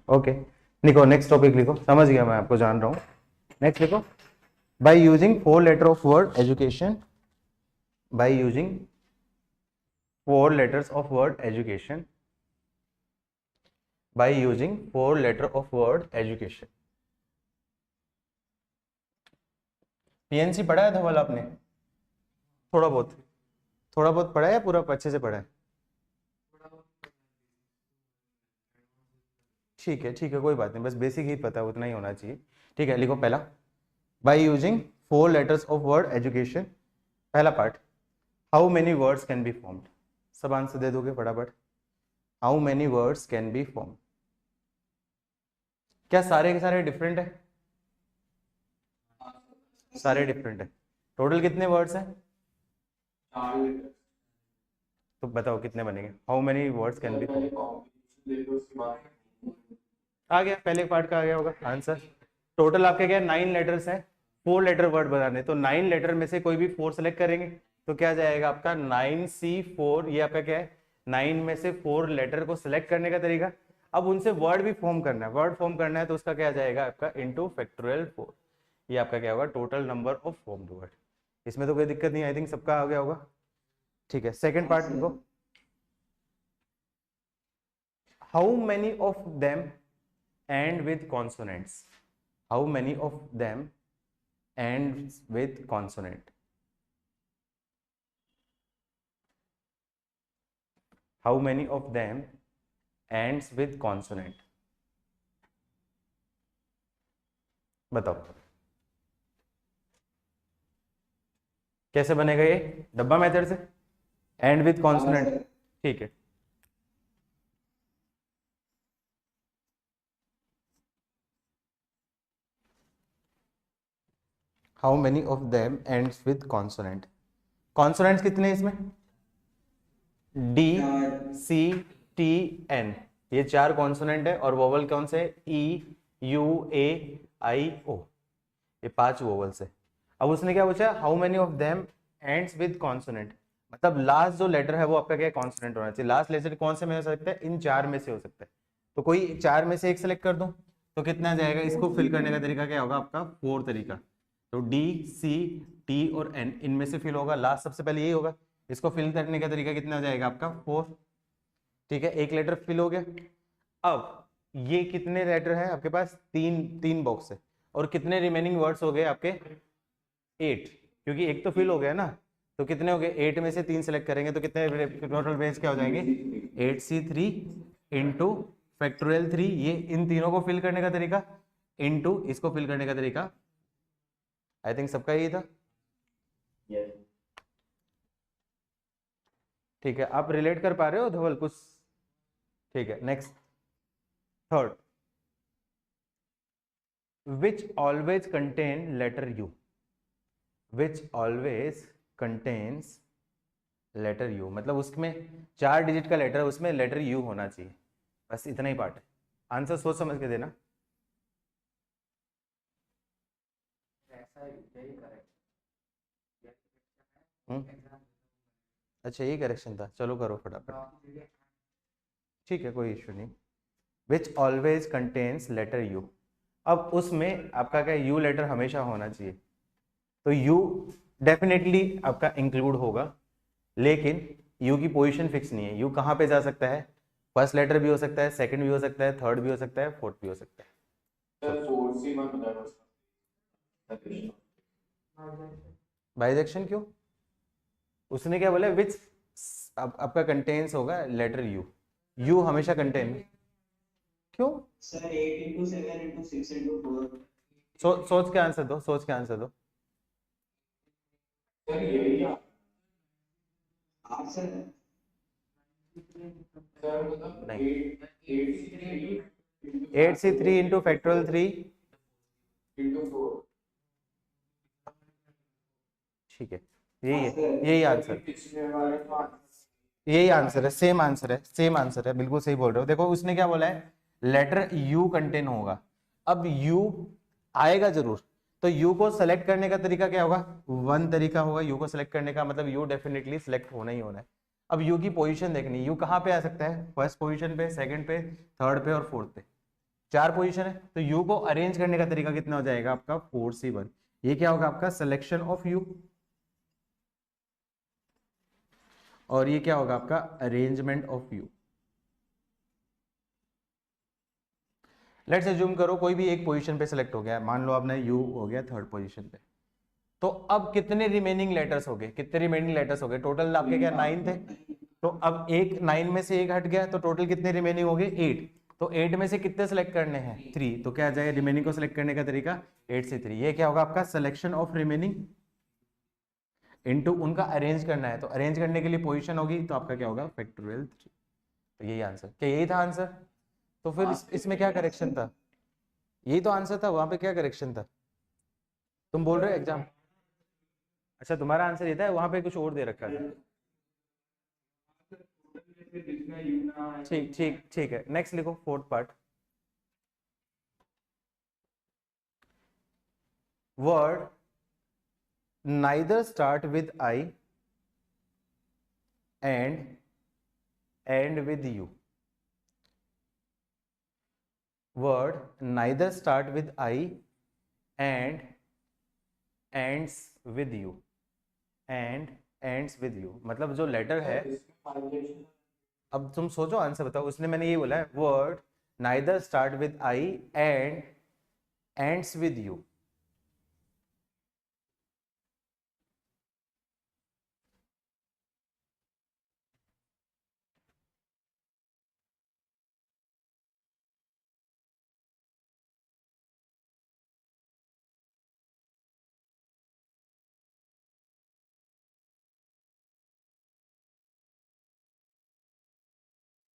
Okay लिखो, next topic लिखो, समझ गया मैं, आपको जान रहा हूँ। नेक्स्ट लिखो, by using 4 letter of word education, by using 4 letters of word education, by using 4 letter of word education। PNC पढ़ा है धवल आपने? थोड़ा बहुत, थोड़ा बहुत पढ़ा है या पूरा अच्छे से पढ़ा है? ठीक है ठीक है, कोई बात नहीं, बस बेसिक ही पता है, उतना ही होना चाहिए। ठीक है, लिखो पहला, bye using 4 letters of word education। पहला part, how many words can be formed. सब आंसर दे दोगे फटाफट। How many words can be formed. क्या सारे के सारे डिफरेंट है? सारे डिफरेंट है। टोटल कितने वर्ड्स हैं? तो बताओ कितने बनेंगे? How many words can be formed. आ गया, पहले पार्ट का आ गया होगा आंसर। टोटल आपके क्या 9 लेटर्स हैं, 4 लेटर वर्ड बनाने, तो 9 लेटर में से कोई भी 4 सेलेक्ट करेंगे तो क्या जाएगा आपका 9C4। ये आपका क्या है, 9 में से 4 लेटर को सिलेक्ट करने का तरीका। अब उनसे वर्ड भी फॉर्म करना है, वर्ड फॉर्म करना है तो उसका क्या जाएगा आपका इंटू फैक्टोरियल 4। ये आपका क्या होगा, total number of formed word. इसमें तो कोई दिक्कत नहीं, आई थिंक सबका आ गया होगा। ठीक है, सेकेंड पार्ट देखो, how many of them and with consonants. How many of them and with consonant. How many of them ends with consonant. बताओ कैसे बनेगा ये, डब्बा मेथड से, एंड विद कॉन्सोनेंट। ठीक है, how many of them ends with consonant. Consonants कितने हैं इसमें? डी, सी, टी, एन, ये 4 कॉन्सोनेंट है। और वोवल कौन से? ई, यू, ए, आई, ओ, ये 5 वोवल्स है। अब उसने क्या पूछा, how many of them ends with consonant, मतलब लास्ट जो लेटर है वो आपका क्या कॉन्सोनेंट होना चाहिए। लास्ट लेटर कौन से में हो सकता है? इन 4 में से हो सकता है। तो कोई 4 में से एक सेलेक्ट कर दो तो कितना जाएगा? इसको फिल करने का तरीका क्या होगा आपका? 4 तरीका। तो डी, सी, टी और एन, इनमें से फिल होगा, लास्ट सबसे पहले यही होगा। इसको फिल करने का तरीका कितना जाएगा आपका? 4। ठीक है, एक लेटर फिल हो गया। अब ये कितने लेटर है आपके पास? 3 बॉक्स है। और कितने रिमेनिंग वर्ड्स हो गए आपके? 8, क्योंकि एक तो फिल हो गया ना। तो कितने हो गए? 8 में से 3 सेलेक्ट करेंगे तो कितने टोटल पेज क्या हो जाएंगे? 8C3 इंटू फैक्टोरियल 3, ये इन तीनों को फिल करने का तरीका, इंटू इसको फिल करने का तरीका। आई थिंक सबका यही था। ठीक है, आप रिलेट कर पा रहे हो धवल कुछ? ठीक है, next third, which always contain letter U. Which always contains letter U, मतलब उसमें 4 डिजिट का लेटर, उसमें लेटर यू होना चाहिए। बस इतना ही पार्ट है, आंसर सोच समझ के देना। अच्छा यही करेक्शन था, चलो करो फटाफट। ठीक है, कोई इश्यू नहीं। Which always contains letter U, अब उसमें आपका क्या, यू लेटर हमेशा होना चाहिए। तो यू डेफिनेटली आपका इंक्लूड होगा, लेकिन यू की पोजीशन फिक्स नहीं है। यू कहाँ पे जा सकता है? फर्स्ट लेटर भी हो सकता है, सेकंड भी हो सकता है, थर्ड भी हो सकता है, फोर्थ भी हो सकता है। बाइजेक्शन क्यों? उसने क्या बोला? विच आपका कंटेन्स होगा लेटर यू। यू हमेशा कंटेन, क्यों? Sir 8 into 7 into 6 into 4। सोच के आंसर दो, सोच के आंसर दो। सर यही आंसर है। नहीं, 8C3 इंटू फैक्टोरियल 3 into 4। ठीक है, यही है, यही आंसर, यही आंसर है, सेम आंसर है, सेम आंसर है, बिल्कुल सही बोल रहे हो। देखो उसने क्या बोला है, लेटर यू कंटेन होगा। अब यू आएगा जरूर, तो यू को सेलेक्ट करने का तरीका क्या होगा? 1 तरीका होगा यू को सेलेक्ट करने का, मतलब यू डेफिनेटली सिलेक्ट होना ही होना है। अब यू की पोजीशन देखनी, यू कहाँ पे आ सकता है? फर्स्ट पोजीशन पे, सेकंड पे, थर्ड पे और फोर्थ पे। 4 पोजीशन है, तो u को अरेंज करने का तरीका कितना हो जाएगा आपका 4c1। ये क्या होगा आपका सिलेक्शन ऑफ u, और ये क्या होगा आपका arrangement of u। Let's assume करो कोई भी एक पोजीशन पे सिलेक्ट हो गया, मान लो आपने u हो गया 3rd पोजीशन पे, तो अब कितने रिमेनिंग लेटर्स हो गए, कितने रिमेनिंग लेटर्स हो गए, टोटल आपके क्या 9 थे, तो अब एक 9 में से एक हट गया, तो टोटल कितने रिमेनिंग हो गए 8, तो 8 में से कितने सेलेक्ट करने हैं 3, तो क्या आ जाएगा रिमेनिंग को सिलेक्ट करने का तरीका 8 से 3, ये क्या होगा आपका सिलेक्शन ऑफ रिमेनिंग इनटू उनका अरेंज करना है, तो अरेंज करने के लिए पोजीशन होगी, तो आपका क्या होगा फैक्टोरियल 3। तो यही आंसर, क्या यही था आंसर, तो फिर इसमें क्या करेक्शन था, यही तो आंसर था, वहां पे क्या करेक्शन था, तुम बोल रहे हो एग्जाम, अच्छा तुम्हारा आंसर ये था, वहां पे कुछ और दे रखा था। ठीक ठीक ठीक है, नेक्स्ट लिखो 4th part. Word neither start with I end with U, word neither start with I and ends with you, and ends with you, मतलब जो लेटर है, अब तुम सोचो आंसर बताओ, उसने मैंने ये बोला है word neither start with I and ends with you,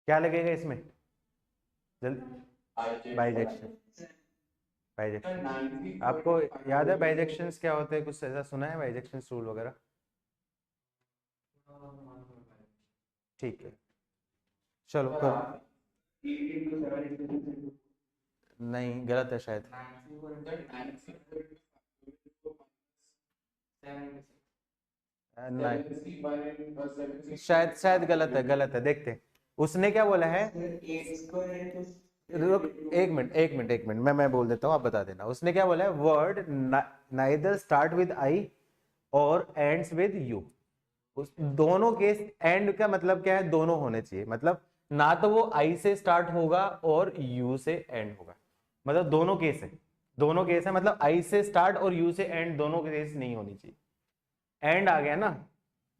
क्या लगेगा इसमें जल्दी, बाइजेक्शन, बाइजेक्शन आपको याद है बाइजेक्शंस क्या होते हैं, कुछ ऐसा सुना है बाइजेक्शन रूल वगैरह, ठीक है चलो कर, नहीं गलत है शायद, नहीं शायद शायद गलत है, गलत है, देखते हैं उसने क्या बोला है, रुक एक मिनट मैं बोल देता हूँ, आप बता देना, उसने क्या बोला है word neither start with I और एंड्स विद यू, उस दोनों केस, एंड का मतलब क्या है, दोनों होने चाहिए, मतलब ना तो वो आई से स्टार्ट होगा और यू से एंड होगा, मतलब दोनों केस है, दोनों केस है, मतलब आई से स्टार्ट और यू से एंड दोनों केस नहीं होनी चाहिए, एंड आ गया ना,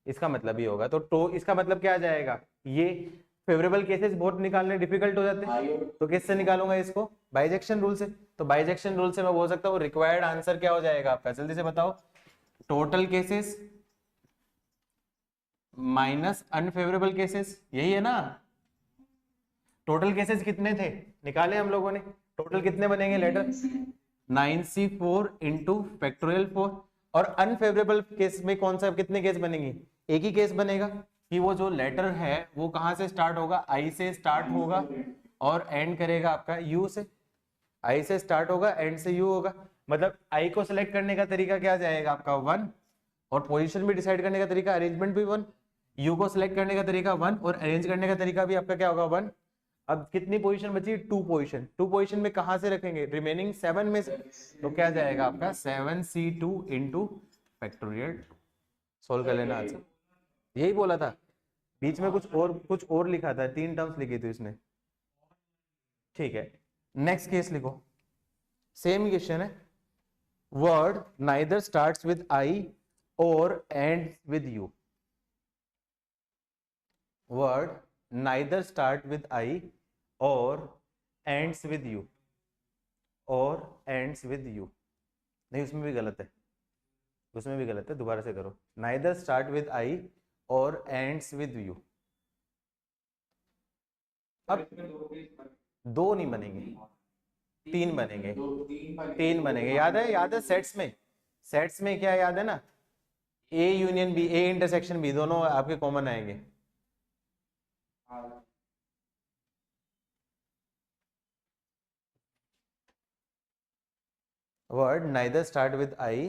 इसका मतलब ही होगा, तो इसका मतलब क्या आ जाएगा, ये फेवरेबल केसेस बहुत निकालने डिफिकल्ट हो जाते हैं, तो किससे निकालूंगा इसको, बाइजेक्शन रूल से, तो बाइजेक्शन रूल से मैं बोल सकता हूँ रिक्वायर्ड आंसर क्या हो जाएगा आपका, जल्दी से बताओ, total cases minus unfavourable cases, यही है ना, टोटल केसेस कितने थे निकाले हम लोगों ने, टोटल कितने बनेंगे लेटर 9c4 इंटू फैक्टोरियल 4, और अनफेवरेबल केस में कौन सा कितने केस बनेंगे, एक ही केस बनेगा कि वो जो लेटर है वो कहां से स्टार्ट होगा, आई से स्टार्ट होगा और एंड करेगा आपका यू से, आई से स्टार्ट होगा एंड से यू होगा, मतलब आई को सिलेक्ट करने का तरीका क्या जाएगा आपका 1, और पोजीशन भी डिसाइड करने का तरीका अरेंजमेंट भी 1, यू को सिलेक्ट करने का तरीका 1 और अरेंज करने का तरीका भी आपका क्या होगा 1। अब कितनी पोजीशन बची, 2 पोजीशन, 2 पोजीशन में कहां से रखेंगे, रिमेनिंग 7 में से, तो क्या जाएगा आपका 7c2 इंटू फैक्टोरियल, सोल्व कर लेना आंसर, यही बोला था, बीच में कुछ और लिखा था, 3 टर्म्स लिखी थी उसने, ठीक है नेक्स्ट केस लिखो, सेम क्वेश्चन है, word neither starts with I और ends with U, word neither start with I और एंड्स विद यू, और एंड्स विद यू, नहीं उसमें भी गलत है, उसमें भी गलत है, दोबारा से करो, नाइदर स्टार्ट विद आई और एंड्स विद यू, अब 2 नहीं बनेंगे, 3 बनेंगे, 3 बनेंगे, याद है सेट्स में क्या याद है ना, A union B, A intersection B, दोनों आपके कॉमन आएंगे, word neither start with I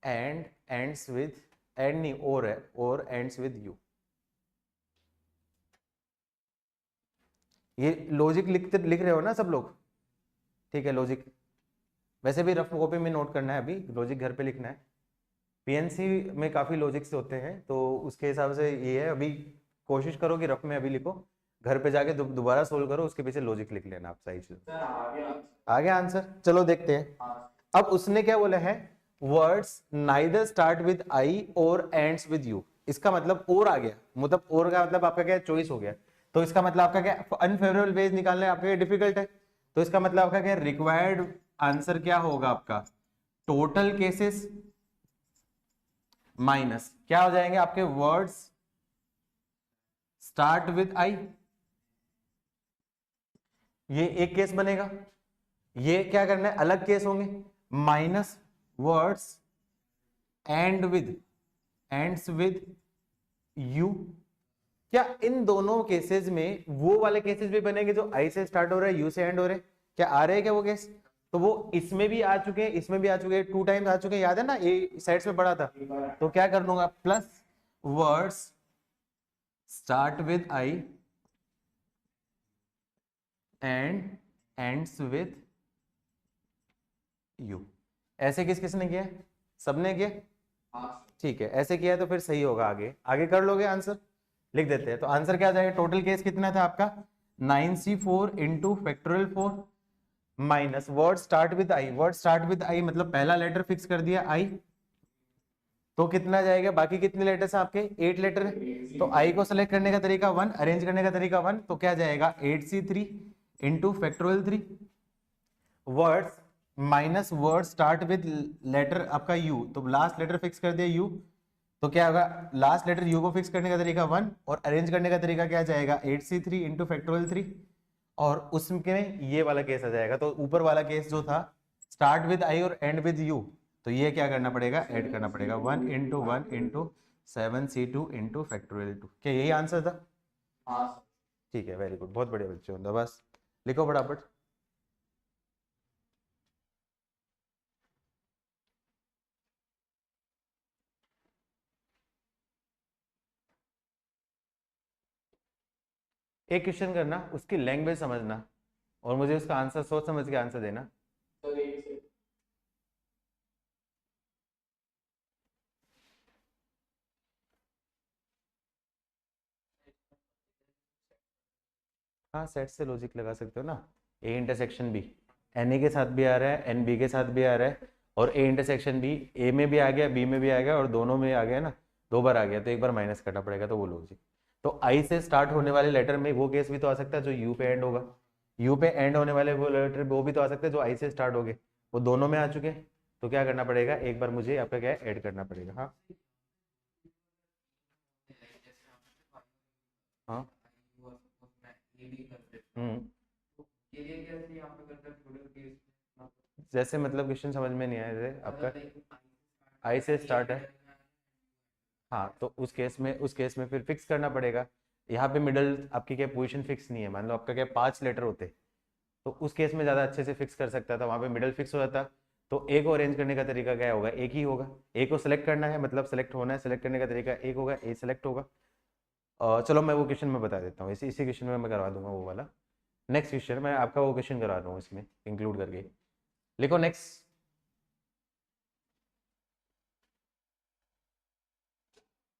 and ends with, and नहीं और है, और एंड्स विद यू, ये लॉजिक लिख रहे हो ना सब लोग, ठीक है, लॉजिक वैसे भी रफ कॉपी में नोट करना है, अभी लॉजिक घर पे लिखना है। पीएनसी में काफी लॉजिक्स होते हैं तो उसके हिसाब से ये है, अभी कोशिश करो कि रफ में अभी लिखो, घर पे जाके दोबारा सोल्व करो, उसके पीछे लॉजिक लिख लेना आप सही चीज। सर आ गया आ गया आंसर, चलो देखते हैं। हाँ अब उसने क्या बोला है, words neither start with I और एंड्स विद यू, इसका मतलब और आ गया, मतलब और का मतलब आपका क्या चॉइस हो गया, तो इसका मतलब आपका क्या अनफेवरेबल वेज निकालना है आपका डिफिकल्ट है, तो इसका मतलब आपका क्या रिक्वायर्ड आंसर क्या होगा आपका, टोटल केसेस माइनस क्या हो जाएंगे आपके वर्ड्स स्टार्ट विद आई, ये एक केस बनेगा, ये क्या करना है अलग केस होंगे, minus words ends with you. क्या इन दोनों केसेस में वो वाले केसेस भी बनेंगे जो आई से स्टार्ट हो रहे हैं यू से एंड हो रहे हैं, क्या आ रहे हैं क्या वो केस, तो वो इसमें भी आ चुके हैं, इसमें भी आ चुके हैं, 2 टाइम्स आ चुके हैं, याद है ना, ये साइड्स में पढ़ा था, तो क्या कर लूंगा plus words start with I and ends with you. ऐसे किसने किया, सबने किया, हाँ ठीक है, ऐसे किया तो फिर सही होगा, आगे आगे कर लोगे, आंसर लिख देते हैं। तो आंसर क्या आ जाएगा, टोटल केस कितना था आपका 9c4 into factorial 4 minus word start with I, word start with आई मतलब पहला लेटर फिक्स कर दिया आई, तो कितना जाएगा, बाकी कितने लेटर्स हैं आपके 8 लेटर है, तो आई को सेलेक्ट करने का तरीका 1, अरेंज करने का तरीका 1, तो क्या जाएगा 8c3 into factorial 3 words minus word start with letter आपका यू, तो लास्ट लेटर फिक्स कर दिया यू, तो क्या होगा लास्ट लेटर यू को फिक्स करने का तरीका 1 और अरेंज करने का तरीका क्या जाएगा 8c3 इंटू फैक्टोरियल 3, और उसमें ये वाला केस आ जाएगा, तो ऊपर वाला केस जो था स्टार्ट विद आई और एंड विद यू, तो ये क्या करना पड़ेगा ऐड करना पड़ेगा 1 इंटू 7c2 इंटू फैक्टोरियल 2। क्या यही आंसर था, हाँ ठीक है, वेरी गुड, बहुत बढ़िया बच्चों, बस लिखो फटाफट। एक क्वेश्चन करना, उसकी लैंग्वेज समझना और मुझे उसका आंसर सोच समझ के आंसर देना। सर एक से हाँ, सेट से लॉजिक लगा सकते हो ना, A intersection B n A के साथ भी आ रहा है, एन बी के साथ भी आ रहा है, और ए इंटरसेक्शन बी ए में भी आ गया बी में भी आ गया और दोनों में आ गया ना, 2 बार आ गया, तो एक बार माइनस करना पड़ेगा, तो वो लॉजिक। तो आई से स्टार्ट होने वाले लेटर में वो केस भी तो आ सकता है जो यू पे एंड होगा, यू पे एंड होने वाले वो लेटर वो भी तो आ सकते हैं जो आई से स्टार्ट हो गए, वो दोनों में आ चुके हैं, तो क्या करना पड़ेगा एक बार मुझे आपका क्या ऐड करना पड़ेगा। हाँ हाँ जैसे मतलब क्वेश्चन समझ में नहीं आया, जैसे आपका आई से स्टार्ट है, हाँ तो उस केस में फिर फिक्स करना पड़ेगा, यहाँ पे मिडल आपकी क्या पोजीशन फिक्स नहीं है, मान लो आपका क्या 5 लेटर होते, तो उस केस में ज़्यादा अच्छे से फिक्स कर सकता था, वहाँ पे मिडल फिक्स हो जाता, तो ए को अरेंज करने का तरीका क्या होगा, एक ही होगा, ए को सिलेक्ट करना है मतलब सेलेक्ट होना है, सेलेक्ट करने का तरीका एक होगा, ए सेलेक्ट होगा। चलो मैं वो क्वेश्चन में बता देता हूँ, इसी क्वेश्चन में मैं करवा दूंगा वो वाला, नेक्स्ट क्वेश्चन मैं आपका वो क्वेश्चन करा रहा हूँ इसमें इंक्लूड करके, लिखो next.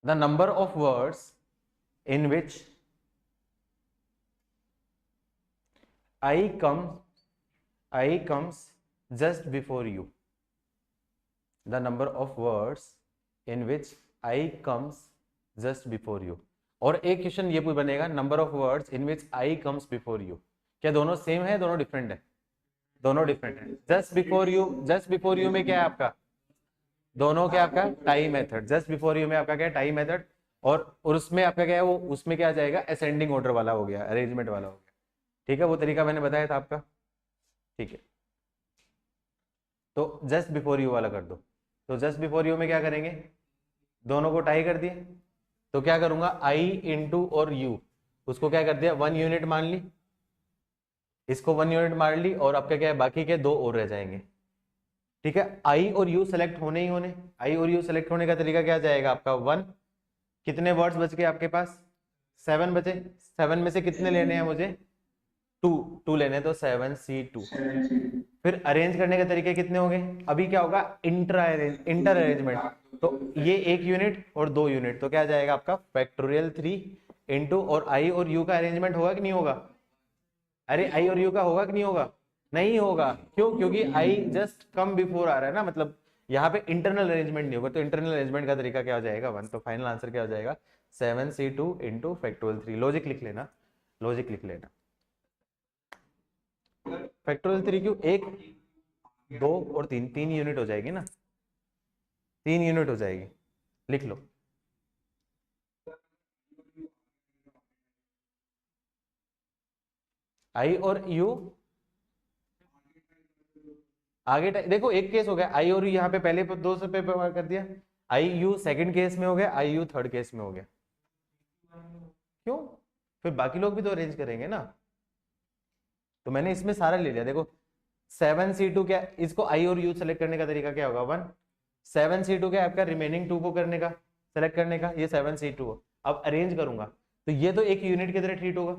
The number of words in which I comes just before you, the number of words in which I comes just before you, और एक क्वेश्चन ये बनेगा number of words in which I comes before you, क्या दोनों same है दोनों different है, दोनों डिफरेंट है। जस्ट बिफोर यू में क्या है आपका, दोनों क्या आपका tie method, just before you में आपका क्या टाई मेथड, और उसमें आपका क्या है वो उसमें क्या आ जाएगा असेंडिंग ऑर्डर वाला हो गया, अरेंजमेंट वाला हो गया, ठीक है, वो तरीका मैंने बताया था आपका, ठीक है। तो जस्ट बिफोर यू वाला कर दो, तो जस्ट बिफोर यू में क्या करेंगे, दोनों को टाई कर दिए, तो क्या करूंगा आई इंटू और यू, उसको क्या कर दिया 1 यूनिट मान ली, इसको 1 यूनिट मान ली, और आपका क्या है बाकी के 2 और रह जाएंगे, ठीक है। आई और यू सेलेक्ट होने ही होने, आई और यू सेलेक्ट होने का तरीका क्या जाएगा आपका 1, कितने वर्ड्स बच गए आपके पास 7 बचे, 7 में से कितने लेने हैं मुझे टू टू लेने तो 7c2। फिर अरेंज करने के तरीके कितने होंगे? अभी क्या होगा? Inter arrangement. तो ये एक यूनिट और दो यूनिट, तो क्या आ जाएगा आपका फैक्टोरियल 3 इंटू, और आई और यू का अरेंजमेंट होगा कि नहीं होगा? अरे आई और यू का होगा कि नहीं होगा? नहीं होगा। क्यों? क्योंकि आई जस्ट कम बिफोर आ रहा है ना, मतलब यहाँ पे इंटरनल अरेंजमेंट नहीं होगा। तो इंटरनल अरेंजमेंट का तरीका क्या हो जाएगा? 1। तो फाइनल आंसर क्या हो जाएगा? 7c2 into factorial 3। लॉजिक लिख लेना, लॉजिक लिख लेना। फैक्टोरियल 3 क्यों? 1 2 और 3, 3 यूनिट हो जाएगी ना, 3 यूनिट हो जाएगी। लिख लो। आई और यू आगे देखो, एक केस हो गया आई और यू, यहाँ पे पहले दो से पे कर दिया। आई यू सेकंड केस में हो गया, आई यू थर्ड केस में हो गया। क्यों? फिर बाकी लोग भी तो अरेंज करेंगे ना। तो मैंने इसमें सारा ले लिया। देखो 7c2 क्या, इसको आई और यू सेलेक्ट करने का तरीका क्या होगा? 1। 7c2 क्या आपका? रिमेनिंग 2 को करने का, सेलेक्ट करने का। ये 7c2 हो। अब अरेंज करूंगा तो ये तो एक यूनिट की तरह ट्रीट होगा।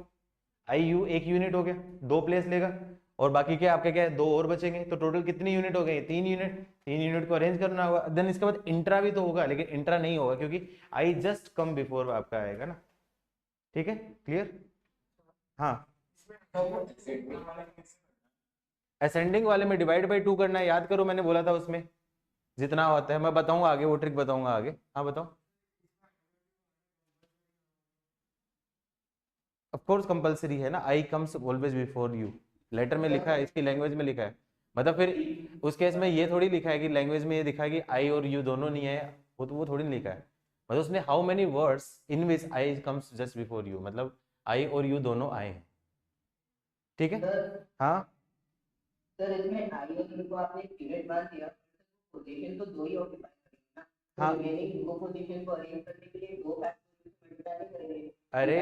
आई यू एक यूनिट हो गया, 2 प्लेस लेगा, और बाकी क्या आपके क्या है? 2 और बचेंगे। तो टोटल कितनी यूनिट हो गई? 3 यूनिट। 3 यूनिट को अरेंज करना होगा। देन इसके बाद इंट्रा भी तो होगा, लेकिन इंट्रा नहीं होगा क्योंकि आई जस्ट कम बिफोर आपका आएगा ना। ठीक है, क्लियर? हाँ, असेंडिंग वाले में डिवाइड बाई 2 करना है, याद करो मैंने बोला था उसमें जितना होता है। मैं बताऊंगा आगे, वो ट्रिक बताऊंगा आगे। हाँ बताओ। ऑफ कोर्स कंपलसरी है ना, I comes always before U. Letter में लिखा है, इसकी लैंग्वेज में लिखा है। मतलब फिर उस केस में ये थोड़ी लिखा है कि लैंग्वेज में ये दिखा है कि आई और यू दोनों नहीं है, वो तो वो थोड़ी नहीं लिखा है। मतलब उसने how many words in which I comes just before you, मतलब आई और यू दोनों आए हैं। ठीक है। हाँ सर इसमें आई और यू को आपने एक यूनिट मान दिया, पोजीशन तो दो ही ऑक्यूपाई करेंगे ना, तो हाँ। रिमेनिंग दो पोजीशन को अरेंज करने के लिए दो फैक्टर्स को मल्टीप्लाई नहीं करेंगे। अरे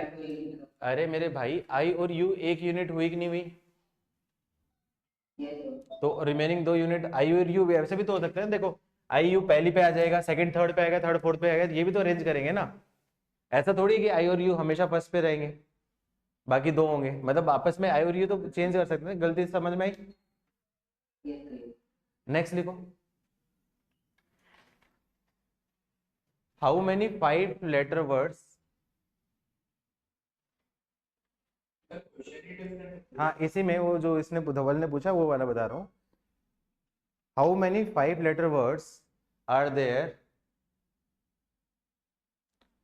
अरे मेरे भाई, आई और यू एक यूनिट हुई कि नहीं हुई? ये तो रिमेनिंग 2 यूनिट आई और यू ऐसे भी तो हो सकते हैं। देखो आई यू पहली पे आ जाएगा, सेकंड थर्ड पे आएगा, थर्ड फोर्थ पे आएगा, ये भी तो अरेंज करेंगे ना। ऐसा थोड़ी कि आई और यू हमेशा फर्स्ट पे रहेंगे, बाकी 2 होंगे। मतलब आपस में आई और यू तो चेंज कर सकते हैं। गलती समझ में आई? नेक्स्ट लिखो। How many 5 letter words. हाँ, इसी में वो जो इसने धवल ने पूछा वो वाला बता रहा हूँ। How many 5 letter words are there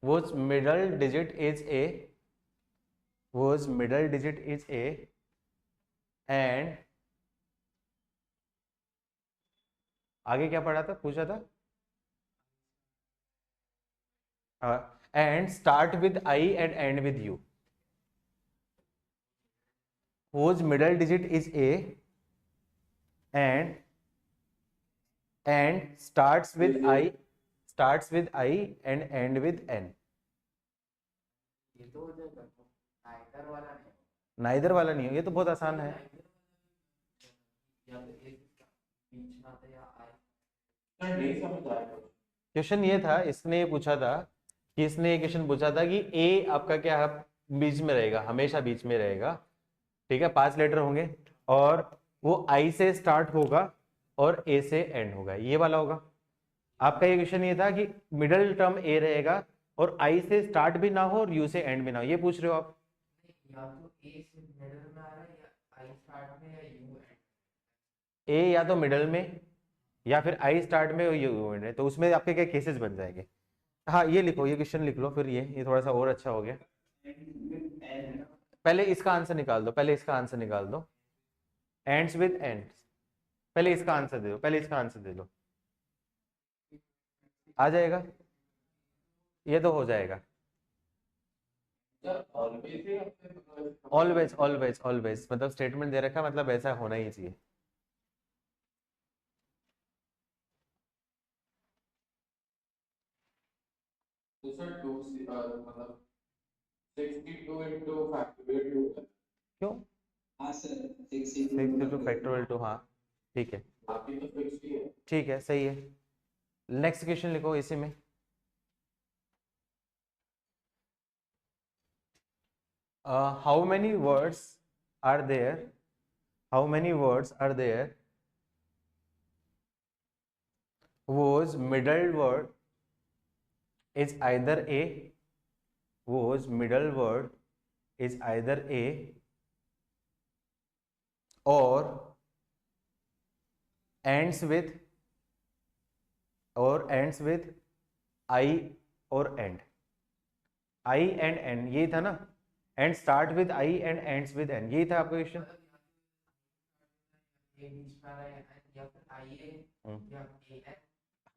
whose middle digit is a, whose middle digit is a, and आगे क्या पढ़ा था, पूछा था? And start with I and and with you. whose middle digit is a and starts with I, starts with I and end with n। ये तो हो जाएगा, नाइदर वाला नहीं। नाइदर वाला नहीं हो, ये तो बहुत आसान है। या तो एक बीच में आता है या आई। सर नहीं समझ आया। क्वेश्चन ये था, इसने ये पूछा था कि इसने ये क्वेश्चन पूछा था कि ए आपका क्या है? बीच में रहेगा, हमेशा बीच में रहेगा। ठीक है, 5 लेटर होंगे और वो आई से स्टार्ट होगा और ए से एंड होगा, ये वाला होगा। आपका ये क्वेश्चन ये था कि मिडिल टर्म ए रहेगा और आई से स्टार्ट भी ना हो और यू से एंड भी ना हो, ये पूछ रहे हो आप? या तो ए से मिडिल में आ रहा है या आई स्टार्ट में या यू एंड। ए या तो मिडिल में या फिर आई स्टार्ट में और यू एंड है, तो उसमें आपके क्या केसेस बन जाएंगे। हाँ ये लिखो, ये क्वेश्चन लिख लो फिर। ये थोड़ा सा और अच्छा हो गया। पहले इसका आंसर निकाल दो, पहले इसका आंसर निकाल दो। एंड्स विद एंड्स, पहले इसका आंसर दे दो, पहले इसका आंसर दे दो, आ जाएगा। ये तो हो जाएगा। सर ऑलवेज ही ऑलवेज ऑलवेज ऑलवेज, मतलब स्टेटमेंट दे रखा है, मतलब ऐसा होना ही चाहिए। तो सर 2 मतलब 62 into factorial 2 क्यों? हाँ सर 6 फैक्टोरियल 2, हाँ ठीक है, आपकी तो फिक्स ही है। ठीक है, सही है। नेक्स्ट क्वेश्चन लिखो इसी में। How many words are there, how many words are there whose middle word is either a, whose middle word is either a or ends with I or end. I and N, ये था ना, and start with I and ends with N, यही था आपका question. ये बीच में आ रहा है या फिर आईए या ए।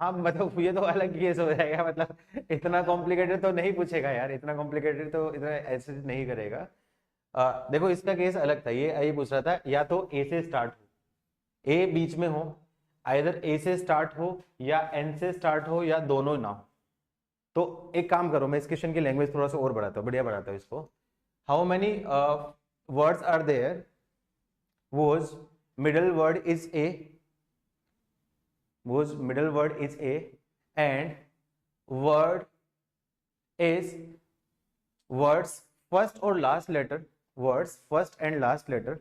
हाँ मतलब ये तो अलग केस हो जाएगा, मतलब इतना कॉम्प्लिकेटेड तो नहीं पूछेगा यार, इतना कॉम्प्लिकेटेड तो इतना ऐसे नहीं करेगा। देखो इसका केस अलग था, ये पूछ रहा था या तो ए से स्टार्ट हो, ए बीच में हो, आइदर ए से स्टार्ट हो या एन से स्टार्ट हो या दोनों ना हो। तो एक काम करो, मैं इस क्वेश्चन की लैंग्वेज थोड़ा सा और बढ़ाता हूँ, बढ़िया बढ़ाता हूँ इसको। How many words are there whose middle word is a, whose middle word is a and word is words first or last letter, words first and last letter,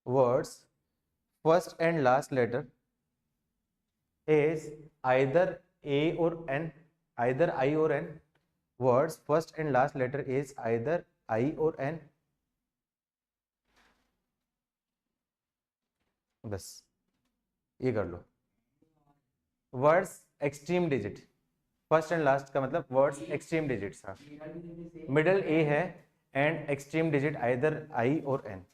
words first and last letter is either a or n, either I or n, words first and last letter is either I or n, बस ये कर लो। Words extreme digit, first and last का मतलब words extreme digits था, middle A है and extreme digit either I और N.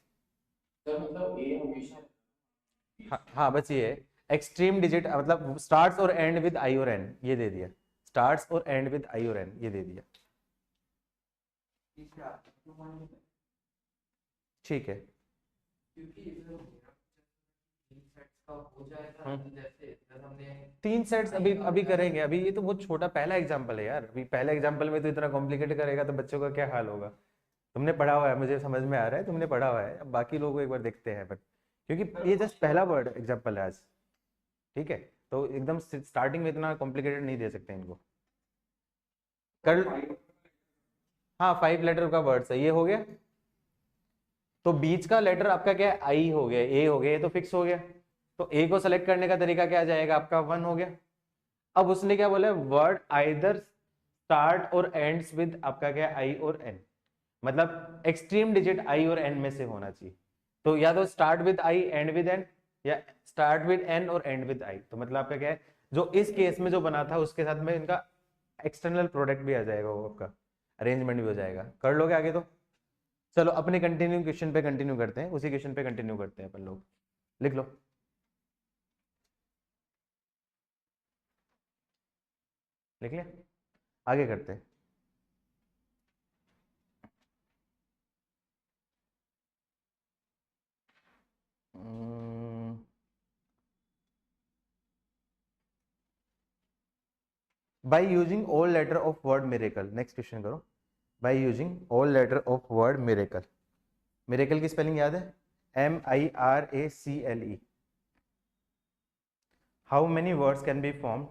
तो मतलब ए हमेशा हाँ बस ये एक्सट्रीम डिजिट मतलब स्टार्ट्स और एंड विद आई और एन, ये दे दिया, स्टार्ट्स और एंड विद आई और एन ये दे दिया। ठीक है, क्योंकि तीन सेट्स का हो जाएगा जैसे हमने 3 सेट्स अभी करेंगे, अभी ये तो बहुत छोटा पहला एग्जांपल है यार, अभी पहले एग्जांपल में तो इतना कॉम्प्लिकेट करेगा तो बच्चों का क्या हाल होगा। तुमने पढ़ा हुआ है, मुझे समझ में आ रहा है तुमने पढ़ा हुआ है, अब बाकी लोगों को एक बार देखते हैं, बट क्योंकि ये जस्ट पहला वर्ड एग्जांपल है आज, ठीक है, तो एकदम स्टार्टिंग में इतना कॉम्प्लिकेटेड नहीं दे सकते इनको। कर हाँ 5 लेटर का वर्ड है, ये हो गया, तो बीच का लेटर आपका क्या है, आई हो गया, ए हो गया, ये तो फिक्स हो गया, तो ए को सेलेक्ट करने का तरीका क्या जाएगा आपका 1 हो गया। अब उसने क्या बोला, वर्ड आइदर स्टार्ट और एंड्स विद आपका क्या आई और एन, मतलब एक्सट्रीम डिजिट आई और एन में से होना चाहिए, तो या तो start with I end with N या स्टार्ट विद एन और एंड विद आई। तो मतलब आपका क्या है, जो इस केस में जो बना था उसके साथ में इनका एक्सटर्नल प्रोडक्ट भी आ जाएगा, वो आपका अरेंजमेंट भी हो जाएगा। कर लोगे आगे तो चलो अपने कंटिन्यू क्वेश्चन पे कंटिन्यू करते हैं, उसी क्वेश्चन पे कंटिन्यू करते हैं अपन लोग, लिख लो। लिख लिया, आगे करते हैं। By using all letter of word miracle, next question करो। By using all letter of word miracle, miracle की स्पेलिंग याद है, MIRACLE। How many words can be formed,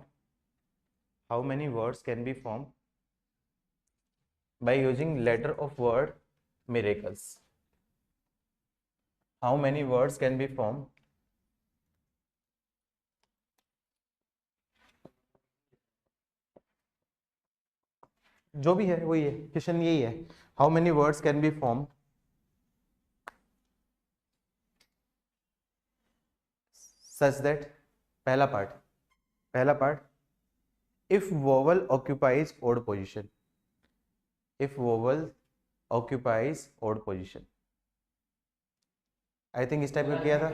how many words can be formed by using letter of word miracles, how many words can be formed जो भी है वही है question, यही है, how many words can be formed such that, पहला part if vowel occupies odd position, if vowel occupies odd position, I think इस type का किया था,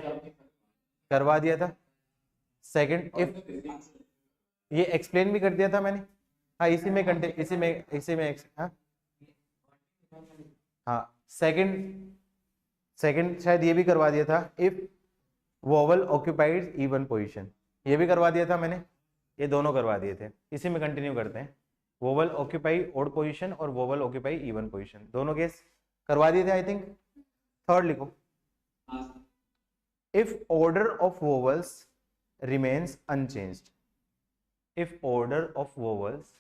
करवा दिया था। सेकंड, इफ ये एक्सप्लेन भी कर दिया था मैंने, हाँ इसी में हाँ हाँ सेकंड शायद ये भी करवा दिया था, if vowel occupied even position, ये भी करवा दिया था मैंने, ये दोनों करवा दिए थे। इसी में कंटिन्यू करते हैं, वोवल ऑक्यूपाई ओड पोजीशन और वोवल ऑक्यूपाई इवन पोजीशन, दोनों केस करवा दिए थे आई थिंक। थर्ड लिखो, if order of vowels remains unchange, if order of vowels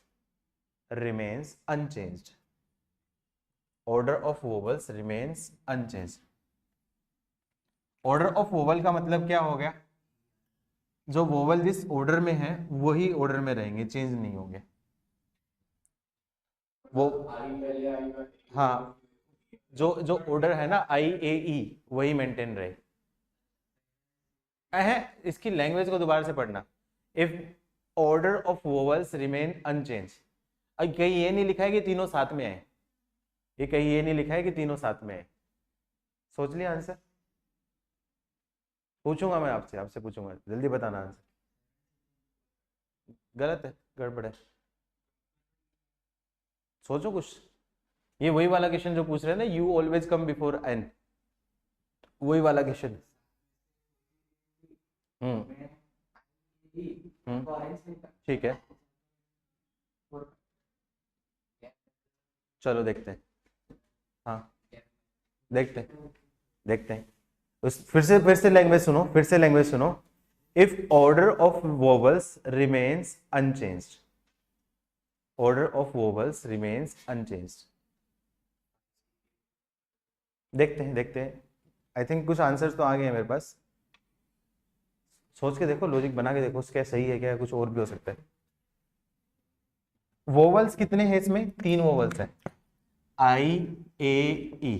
remains unchanged, order of vowels remains unchange. Order of vowel का मतलब क्या हो गया, जो वोवल जिस ऑर्डर में है वही ऑर्डर में रहेंगे, चेंज नहीं होंगे वो। आई पहले आई हाँ, जो जो ऑर्डर है ना आई ए ई वही मेंटेन रहे। इसकी लैंग्वेज को दोबारा से पढ़ना। If order of vowels remain unchange, अब कहीं ये नहीं लिखा है कि तीनों साथ में आए, ये कहीं ये नहीं लिखा है कि तीनों साथ में आए। सोच लिया आंसर? पूछूंगा मैं आपसे, आपसे पूछूंगा, जल्दी बताना आंसर। गलत है, गड़बड़ है, सोचो कुछ। ये वही वाला क्वेश्चन जो पूछ रहे हैं ना, you always come before N, वही वाला क्वेश्चन। ठीक है, चलो देखते हैं। हाँ देखते हैं, देखते हैं। उस फिर से लैंग्वेज सुनो, फिर से लैंग्वेज सुनो। If order of vowels remains unchanged, order of vowels remains unchanged. देखते हैं, देखते हैं। आई थिंक कुछ आंसर्स तो आ गए हैं मेरे पास। सोच के देखो, लॉजिक बना के देखो, क्या सही है क्या, कुछ और भी हो सकता है। वोवल्स कितने हैं इसमें? 3 वोवल्स हैं, आई ए ई।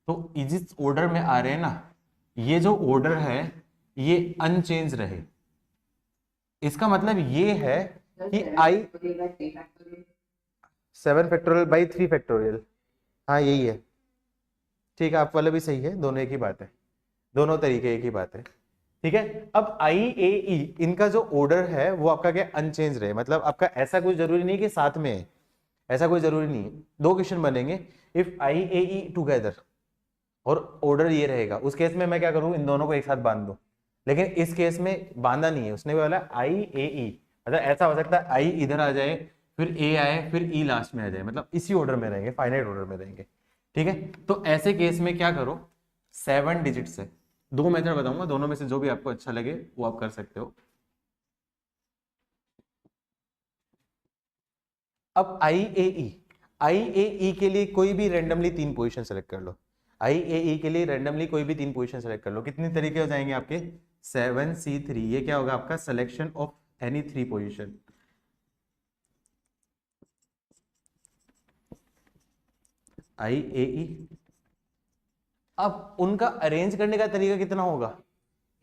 तो जिस ऑर्डर में आ रहे हैं ना, ये जो ऑर्डर है ये अनचेंज रहे। इसका मतलब ये है कि आई 7 फैक्टोरियल बाई 3 फैक्टोरियल, हाँ यही है। ठीक है, आप वाला भी सही है, दोनों एक ही बात है, दोनों तरीके एक ही बात है। ठीक है, अब आई ए ई इनका जो ऑर्डर है वो आपका क्या अनचेंज रहे, मतलब आपका ऐसा कोई जरूरी नहीं कि साथ में है, ऐसा कोई जरूरी नहीं है। 2 क्वेश्चन बनेंगे, if I A E together और ऑर्डर ये रहेगा, उस केस में मैं क्या करूँ, इन दोनों को एक साथ बांध दूं। लेकिन इस केस में बांधा नहीं है, उसने बोला आई ए ई, मतलब ऐसा हो सकता है आई इधर आ जाए, फिर ए आए, फिर ई लास्ट में आ जाए, मतलब इसी ऑर्डर में रहेंगे, फाइनाइट ऑर्डर में रहेंगे। ठीक है, तो ऐसे केस में क्या करो, 7 डिजिट से 2 मेथड बताऊंगा, दोनों में से जो भी आपको अच्छा लगे वो आप कर सकते हो। अब आई ए ई के लिए कोई भी रेंडमली 3 पोजीशन सेलेक्ट कर लो। आई ए ई के लिए रेंडमली कोई भी 3 पोजीशन सेलेक्ट कर लो। कितने तरीके हो जाएंगे आपके? 7 C3, ये क्या होगा आपका? Selection of any 3 position. I A E. अब उनका अरेंज करने का तरीका कितना होगा?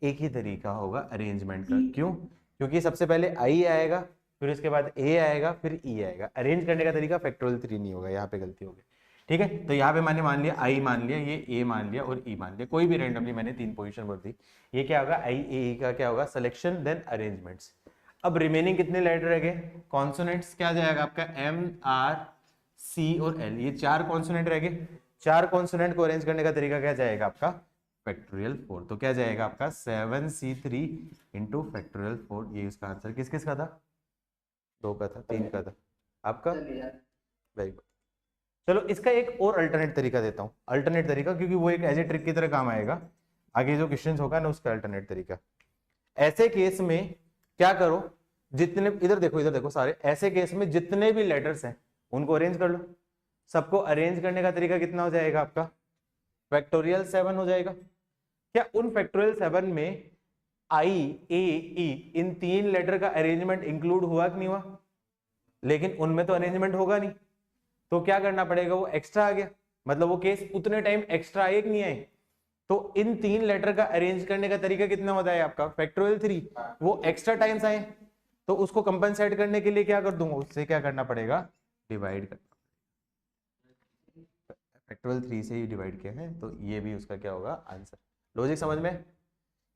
एक ही तरीका होगा अरेंजमेंट का। क्यों? क्योंकि सबसे पहले आई आएगा, फिर उसके बाद ए आएगा, फिर ई आएगा। अरेंज करने का तरीका फैक्टोरियल 3 नहीं होगा, यहाँ पे गलती हो गई। ठीक है, तो यहाँ पे मैंने मान लिया आई मान लिया, ये ए मान लिया और ई मान लिया, कोई भी रैंडमली मैंने 3 पोजीशन भर दी। ये क्या होगा? आई ए ई का क्या होगा? Selection then arrangements. अब रिमेनिंग कितने लेटर रह गए? कॉन्सोनेंट्स क्या जाएगा आपका? एम आर सी और एल, ये 4 कॉन्सोनेंट रह गए। 4 कॉन्सोनेंट को अरेंज करने का तरीका क्या जाएगा आपका? फैक्टोरियल 4। तो क्या जाएगा आपका? 7C3 into factorial 4। ये इसका आंसर किस किस का था? 2 का था, 3 का था आपका। Very good. चलो इसका एक और अल्टरनेट तरीका देता हूँ, अल्टरनेट तरीका, क्योंकि वो एक एज ए ट्रिक की तरह काम आएगा आगे जो क्वेश्चन होगा ना, उसका अल्टरनेट तरीका। ऐसे केस में क्या करो, जितने इधर देखो सारे, ऐसे केस में जितने भी लेटर्स हैं उनको अरेंज कर लो। सबको अरेंज करने का तरीका कितना हो जाएगा आपका? फैक्टोरियल 7 हो जाएगा। क्या उन फैक्टोरियल 7 में आई ए ई इन 3 लेटर का अरेंजमेंट इंक्लूड हुआ कि नहीं हुआ? लेकिन उनमें तो अरेंजमेंट होगा नहीं, तो क्या करना पड़ेगा? वो एक्स्ट्रा आ गया, मतलब वो केस उतने टाइम एक्स्ट्रा आए कि नहीं आए? तो इन 3 लेटर का अरेंज करने का तरीका कितना होता है आपका? फैक्टोरियल 3। वो एक्स्ट्रा टाइम्स आए, तो उसको कंपनसेट करने के लिए क्या कर दूंगा? उससे क्या करना पड़ेगा? डिवाइड करना। फैक्टोरियल 3 से ही डिवाइड किया है, तो ये भी उसका क्या होगा? आंसर। लॉजिक समझ में?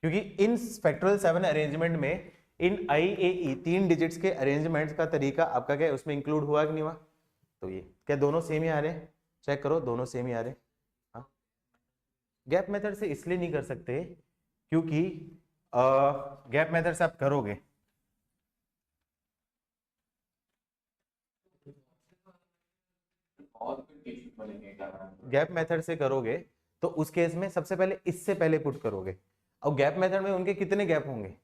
क्योंकि इन फैक्टोरियल 7 अरेंजमेंट में इन आई ए ई 3 डिजिट्स के अरेंजमेंट्स का तरीका आपका क्या है, उसमें इंक्लूड हुआ कि नहीं हुआ? तो ये क्या दोनों सेम ही आ रहे हैं? चेक करो, दोनों सेम ही आ रहे हैं। हाँ, गैप मेथड से इसलिए नहीं कर सकते क्योंकि गैप मेथड से आप करोगे गैप मेथड से करोगे तो उस केस में सबसे पहले इससे पहले पुट करोगे। अब गैप मेथड में उनके कितने गैप होंगे?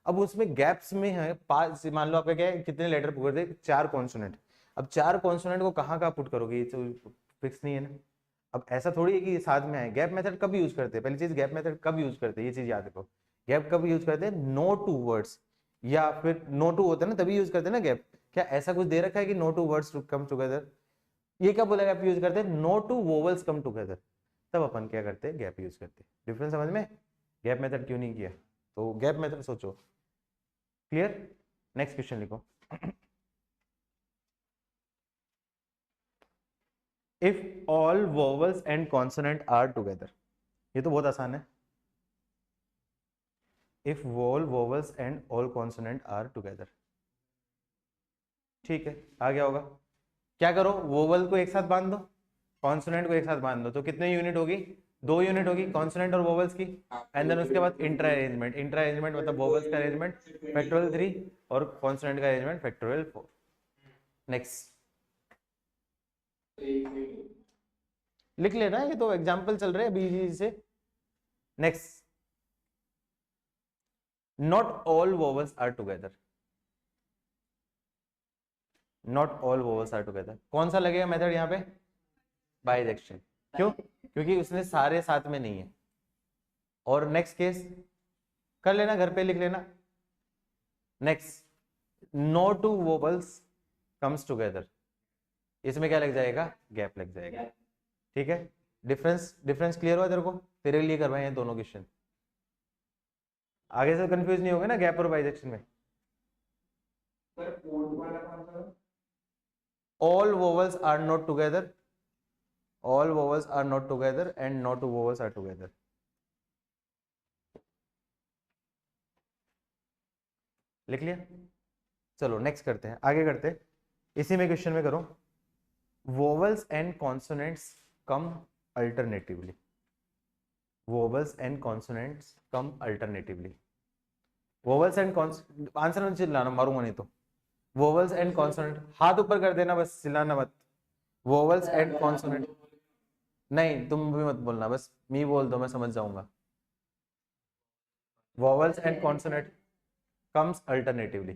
अब उसमें गैप्स में है 5, मान लो आपका क्या है, कितने लेटर पुट दे? 4 कॉन्सोनेंट। अब 4 कॉन्सोनेंट को कहाँ पुट करोगे? ये तो फिक्स नहीं है ना। अब ऐसा थोड़ी है कि साथ में है। गैप मेथड कब यूज करते हैं, पहली चीज गैप मेथड कब यूज करते हैं, ये चीज याद रखो। गैप कब यूज करते हैं, नो टू वर्ड्स या फिर नो टू होता है ना तभी यूज करते हैं ना गैप। क्या ऐसा कुछ दे रखा है कि no two words come together, ये कब बोला गैप यूज करते हैं, no two vowels come together, तब अपन क्या करते हैं, गैप यूज करते हैं। डिफरेंस समझ में, गैप मेथड क्यों नहीं किया, तो गैप मेथड सोचो। क्लियर, नेक्स्ट क्वेश्चन लिखो। If all vowels and consonant are together, ये तो बहुत आसान है। If all vowels and all consonant are together, ठीक है, आ गया होगा। क्या करो, वोवल को एक साथ बांध दो, कॉन्सोनेंट को एक साथ बांध दो, तो कितने यूनिट होगी, 2 यूनिट होगी कॉन्सोनेंट और वोवल्स की। एंड देन उसके बाद इंट्रा अरेंजमेंट, इंट्रा अरेंजमेंट मतलब वोवल्स का अरेंजमेंट फैक्टोरियल 3 और कॉन्सोनेंट का अरेंजमेंट फैक्टोरियल 4। नेक्स्ट लिख लेना, ये तो एग्जांपल चल रहे हैं बीजी से। Next, not all vowels are together, not all vowels are together, कौन सा लगेगा मेथड यहाँ पे, बाइजेक्शन। क्यों, क्योंकि उसने सारे साथ में नहीं है। और नेक्स्ट केस कर लेना, घर पे लिख लेना। Next, no two vowels comes together, इसमें क्या लग जाएगा, गैप लग जाएगा। ठीक है, डिफरेंस डिफरेंस क्लियर हुआ तेरे को, तेरे लिए करवाए हैं दोनों क्वेश्चन, आगे से कंफ्यूज नहीं होगा ना गैप और बाइजेक्शन में। All vowels are not together, all vowels are not together and not two vowels are together। लिख लिया, चलो नेक्स्ट करते हैं, आगे करते हैं। इसी में क्वेश्चन में करो, vowels and consonants come alternatively, vowels and consonants come alternatively। vowels and answer में चिल्लाना, मारूंगा नहीं तो। vowels and consonant, हाथ ऊपर कर देना बस, चिल्लाना मत। vowels and consonant, नहीं तुम भी मत बोलना, बस मी बोल दो, मैं समझ जाऊंगा। vowels and consonant comes alternatively,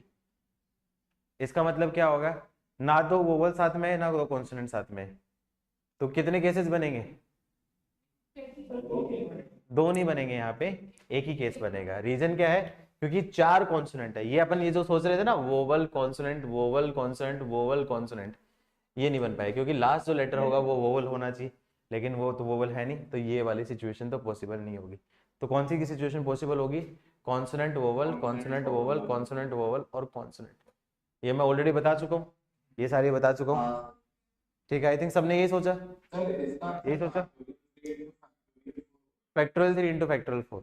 इसका मतलब क्या होगा, ना तो वोवल साथ में है ना तो कॉन्सोनेंट साथ में है, तो कितने केसेस बनेंगे, 2 नहीं बनेंगे, यहाँ पे एक ही केस बनेगा। रीजन क्या है, क्योंकि 4 कॉन्सोनेंट है। ये अपन ये जो सोच रहे थे ना, vowel consonant vowel consonant vowel consonant, ये नहीं बन पाए, क्योंकि लास्ट जो लेटर होगा वो वोवल होना चाहिए, लेकिन वो तो वोवल है नहीं, तो ये वाली सिचुएशन तो पॉसिबल नहीं होगी। तो कौन सी की सिचुएशन पॉसिबल होगी, consonant vowel consonant vowel consonant vowel और कॉन्सोनेंट। ये मैं ऑलरेडी बता चुका हूँ, ये सारी बता चुका हूँ। ठीक है, आई थिंक सबने यही सोचा, यही सोचा, factorial 3 into factorial 4।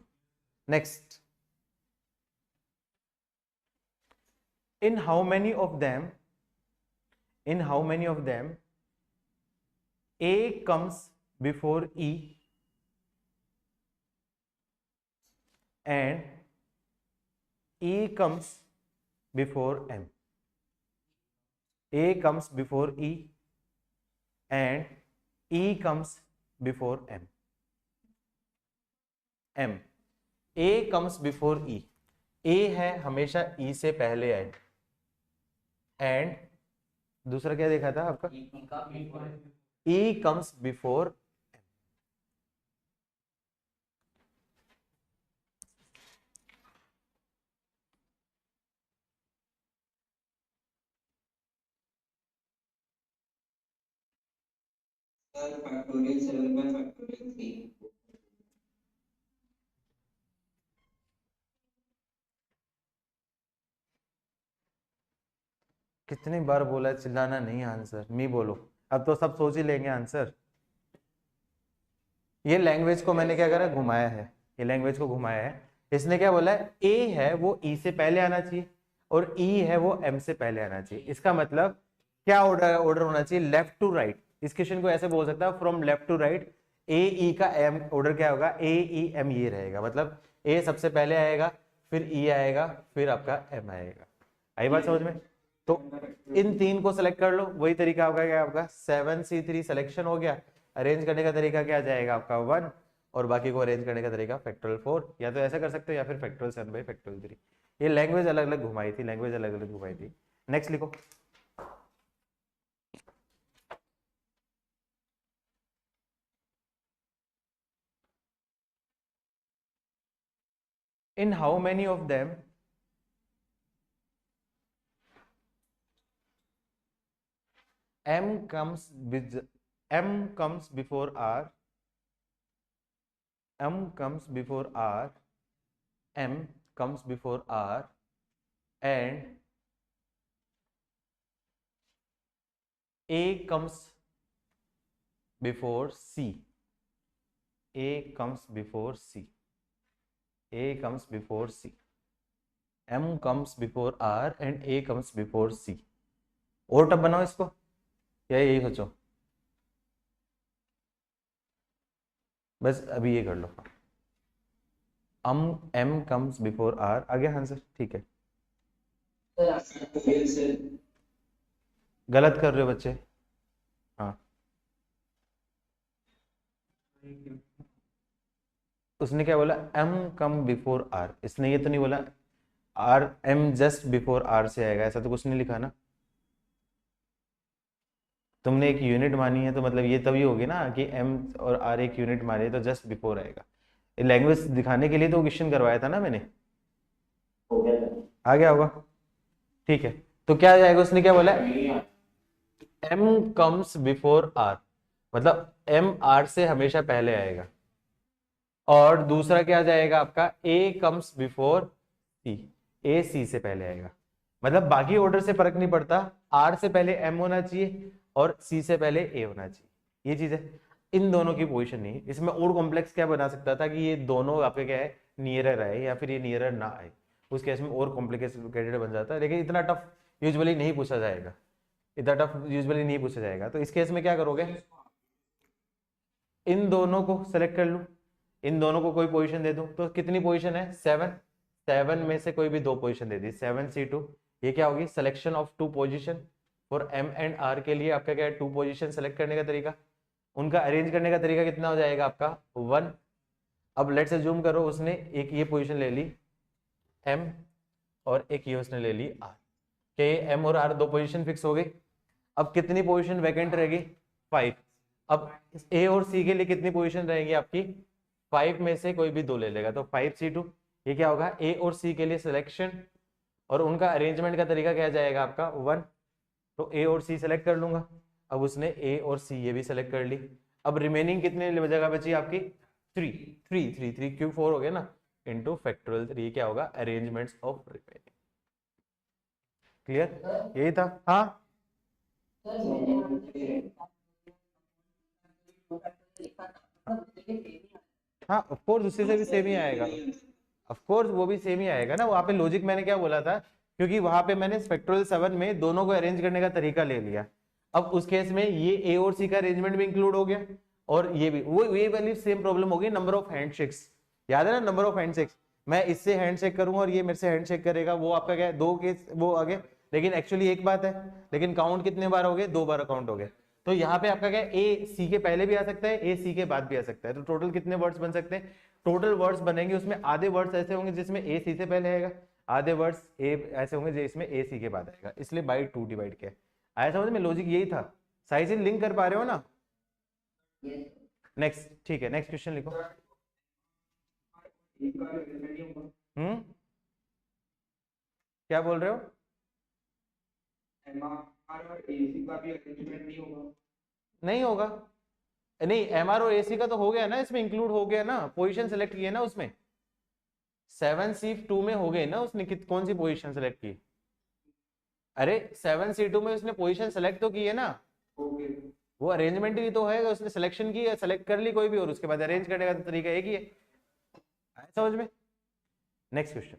Next, in how many of them a comes before e and e comes before m, a comes before e and e comes before m, a comes before e, a है हमेशा e से पहले आए, and दूसरा क्या देखा था आपका, e comes before m। Sir factorial 7 bye factorial 3। कितनी बार बोला है चिल्लाना नहीं, आंसर मी बोलो, अब तो सब सोच ही लेंगे आंसर। ये लैंग्वेज को मैंने क्या करा, घुमाया है, ये लैंग्वेज को घुमाया है। इसने क्या बोला है, ए है वो ई से पहले आना चाहिए और ई है वो एम से पहले आना चाहिए। इसका मतलब क्या ऑर्डर होना चाहिए, लेफ्ट टू राइट। इस क्वेश्चन को ऐसे बोल सकता है, फ्रॉम लेफ्ट टू राइट ए ई का एम ऑर्डर क्या होगा, ए ई एम ये रहेगा। मतलब ए सबसे पहले आएगा, फिर ई आएगा, फिर आपका एम आएगा। आई बात समझ में। तो इन 3 को सेलेक्ट कर लो, वही तरीका होगा क्या आपका 7C3 सिलेक्शन हो गया। अरेंज करने का तरीका क्या जाएगा आपका 1, और बाकी को अरेंज करने का तरीका फैक्टोरियल 4, या तो ऐसा कर सकते हो या फिर फैक्टोरियल 7 बाई फैक्टोरियल 3। ये लैंग्वेज अलग अलग घुमाई थी, लैंग्वेज अलग अलग घुमाई थी। नेक्स्ट लिखो, in how many of them m comes with m comes before r m comes before r m comes before r and a comes before c a comes before c a comes before c m comes before r and a comes before c और tub बनाओ इसको या यही सोचो बस अभी ये कर लो m comes before r आ गया आंसर ठीक है गलत कर रहे हो बच्चे हाँ उसने क्या बोला m कम बिफोर r इसने ये तो नहीं बोला r m just before r से आएगा ऐसा तो कुछ नहीं लिखा ना तुमने एक यूनिट मानी है तो मतलब ये तभी होगी ना कि m और r एक यूनिट माने तो जस्ट बिफोर आएगा लैंग्वेज दिखाने के लिए तो क्वेश्चन करवाया था ना मैंने आ गया होगा ठीक है तो क्या जाएगा उसने क्या बोला m कम्स बिफोर r मतलब m r से हमेशा पहले आएगा और दूसरा क्या जाएगा आपका a comes before c a c से पहले आएगा मतलब बाकी ऑर्डर से फर्क नहीं पड़ता r से पहले m होना चाहिए और c से पहले a होना चाहिए ये चीज है इन दोनों की पोजीशन नहीं इसमें और कॉम्प्लेक्स क्या बना सकता था कि ये दोनों आपके क्या है नियरर आए या फिर ये नियरर ना आए उस केस में और कॉम्प्लिकेटेड बन जाता है लेकिन इतना टफ यूजुअली नहीं पूछा जाएगा इतना टफ यूजुअली नहीं पूछा जाएगा तो इस केस में क्या करोगे इन दोनों को सेलेक्ट कर लूं इन दोनों को कोई पोजीशन दे दूं तो कितनी पोजीशन है 7 में से कोई भी 2 पोजीशन दे दी 7c2 ये क्या होगी selection of 2 position for m and r के लिए आपका क्या है 2 पोजीशन सेलेक्ट करने का तरीका उनका अरेंज करने का तरीका कितना हो जाएगा आपका 1 अब लेट्स अज्यूम करो उसने एक ये पोजीशन ले ली m और एक ये उसने ले ली r क्या ये m और r 2 पोजीशन फिक्स हो गई अब कितनी पोजीशन वैकेंट रहेगी 5 अब a और c के लिए कितनी पोजीशन रहेगी आपकी 5 में से कोई भी 2 ले लेगा तो 5c2 ये क्या होगा a और c के लिए सिलेक्शन और उनका अरेंजमेंट का तरीका क्या जाएगा आपका 1 तो a और c सेलेक्ट कर लूंगा अब उसने a और c ये भी सेलेक्ट कर ली अब रिमेनिंग कितने जगह बची आपकी 3 क्यों 4 हो गया ना इनटू फैक्टोरियल 3 क्या होगा अरेंजमेंट्स ऑफ रिमेनिंग क्लियर यही था हाँ हाँ ऑफ कोर्स उससे से भी सेम ही आएगा ऑफ कोर्स वो भी सेम ही आएगा ना वहाँ पे लॉजिक मैंने क्या बोला था क्योंकि वहां पे मैंने स्पेक्ट्रल 7 में दोनों को अरेंज करने का तरीका ले लिया अब उस केस में ये ए और सी का अरेंजमेंट भी इंक्लूड हो गया और ये भी वो ये वाली सेम प्रॉब्लम होगी नंबर ऑफ हैंडशेक्स याद है ना नंबर ऑफ हैंडशेक्स मैं इससे हैंडशेक करूंगा और ये मेरे से हैंडशेक करेगा वो आपका क्या है 2 केस वो आगे लेकिन एक्चुअली एक बात है लेकिन काउंट कितने बार हो गए 2 बार काउंट हो गए तो यहाँ पे आपका क्या ए सी के पहले भी आ सकता है ए सी के बाद भी आ सकता है तो टोटल कितने वर्ड्स बन सकते हैं टोटल वर्ड्स बनेंगे उसमें आधे वर्ड्स ऐसे होंगे जिसमें ए सी से पहले आएगा आधे वर्ड्स ए ऐसे होंगे जिसमें ए सी के बाद आएगा इसलिए बाई 2 डिवाइड किया आया समझ में लॉजिक यही था साइज लिंक कर पा रहे हो ना नेक्स्ट ठीक है नेक्स्ट क्वेश्चन लिखो क्या बोल रहे हो नहीं होगा नहीं एमआर और एसी का तो हो गया ना इसमें इंक्लूड हो गया ना पोजीशन सेलेक्ट की है ना उसमें 7c2 में हो गए ना उसने कौन सी पोजीशन सेलेक्ट की अरे 7c2 में उसने पोजीशन सेलेक्ट तो की है ना वो अरेंजमेंट भी तो है उसने सिलेक्शन की सेलेक्ट कर ली कोई भी और उसके बाद अरेंज करने का तरीका एक ही है समझ में नेक्स्ट क्वेश्चन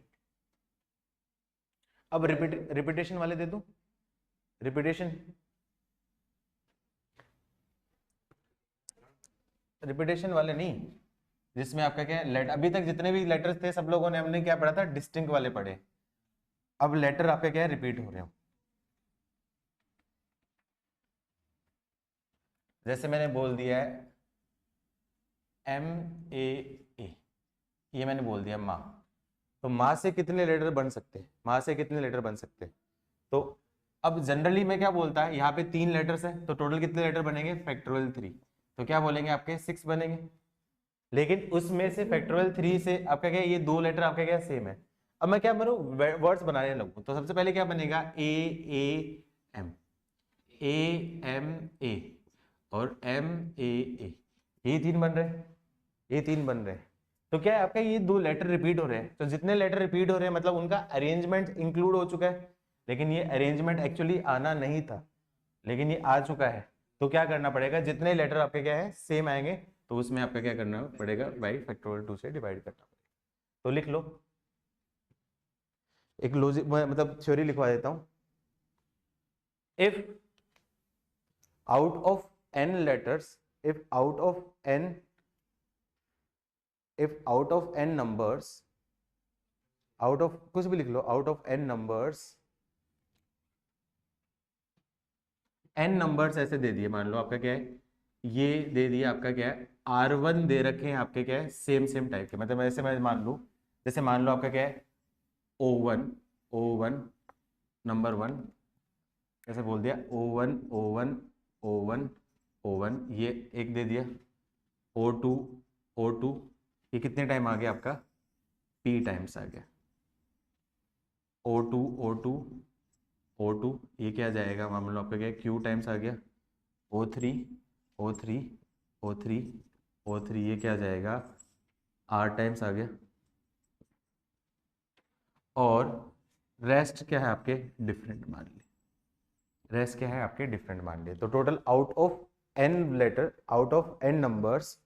अब रिपीटेशन वाले दे दूं रिपीटेशन वाले नहीं जिसमें आपका क्या है लेटर अभी तक जितने भी लेटर्स थे सब लोगों ने हमने क्या पढ़ा था डिस्टिंक्ट वाले पढ़े अब लेटर आपका क्या है रिपीट हो रहे हो जैसे मैंने बोल दिया है MAA ये मैंने बोल दिया माँ तो माँ से कितने लेटर बन सकते हैं माँ से कितने लेटर बन सकते हैं तो अब जनरली मैं क्या बोलता है यहाँ पे 3 लेटर्स है तो टोटल कितने लेटर बनेंगे फैक्टोरियल 3 तो क्या बोलेंगे आपके 6 बनेंगे लेकिन उसमें से फैक्टोरियल 3 से आपका क्या है, ये दो लेटर आपका क्या सेम है। अब मैं क्या करूं, वर्ड्स बनाने लगूं, तो सबसे पहले क्या बनेगा, एम, ए और ए, ये तीन बन रहे हैं, ये तीन बन रहे हैं। तो क्या है आपका, ये दो लेटर रिपीट हो रहे हैं, तो जितने लेटर रिपीट हो रहे हैं मतलब उनका अरेंजमेंट इंक्लूड हो चुका है, लेकिन ये अरेंजमेंट एक्चुअली आना नहीं था, लेकिन ये आ चुका है। तो क्या करना पड़ेगा, जितने लेटर आपके क्या है सेम आएंगे, तो उसमें आपका क्या करना पड़ेगा, बाई फैक्टोरियल 2 से डिवाइड करना पड़ेगा। तो लिख लो, एक लॉजिक मतलब थ्योरी लिखवा देता हूं। If out of n letters, if out of n numbers, out of कुछ भी लिख लो, out of n numbers, n numbers ऐसे दे दिए, मान लो आपका क्या है, ये दे दिया आपका क्या है, R1 दे रखे हैं आपके क्या है सेम टाइप के, मतलब ऐसे मैं मान लूँ, जैसे मान लो आपका क्या है O1 नंबर 1, ऐसे बोल दिया O1 ये एक दे दिया, O2 ये कितने टाइम आ गया आपका, P टाइम्स आ गया, O2 ये क्या जाएगा, मान लो आपका क्या है Q टाइम्स आ गया, O3 ये क्या जाएगा, R टाइम्स आ गया, और रेस्ट क्या है आपके डिफरेंट मान लिए, रेस्ट क्या है आपके डिफरेंट मान लिए। तो total out of n numbers,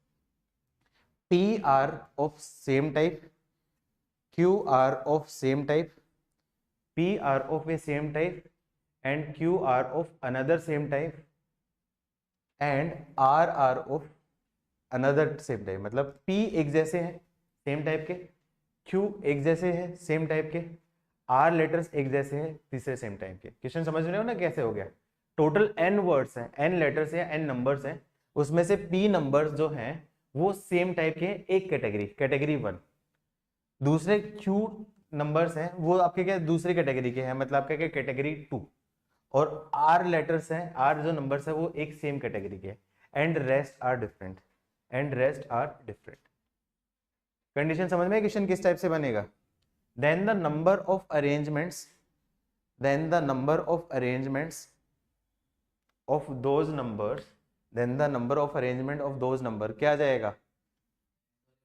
P are of same type, Q are of same type, P are of a same type and Q are of another same type and R are of another same type, मतलब P एक जैसे हैं same type के, Q एक जैसे हैं same type के, R letters एक जैसे हैं तीसरे सेम टाइप के। क्वेश्चन समझ रहे हो ना कैसे हो गया। टोटल n वर्ड्स हैं, n लेटर्स हैं, n नंबर्स हैं, उसमें से P नंबर्स जो हैं वो सेम टाइप के हैं, एक कैटेगरी 1, दूसरे Q नंबर्स हैं वो आपके क्या दूसरी कैटेगरी के हैं, मतलब आपके क्या कैटेगरी 2, और R लेटर्स हैं, R जो नंबर्स है वो एक सेम कैटेगरी के, and rest are different, condition समझ में, क्वेश्चन किस टाइप से बनेगा। Then the number of arrangements of those number क्या जाएगा,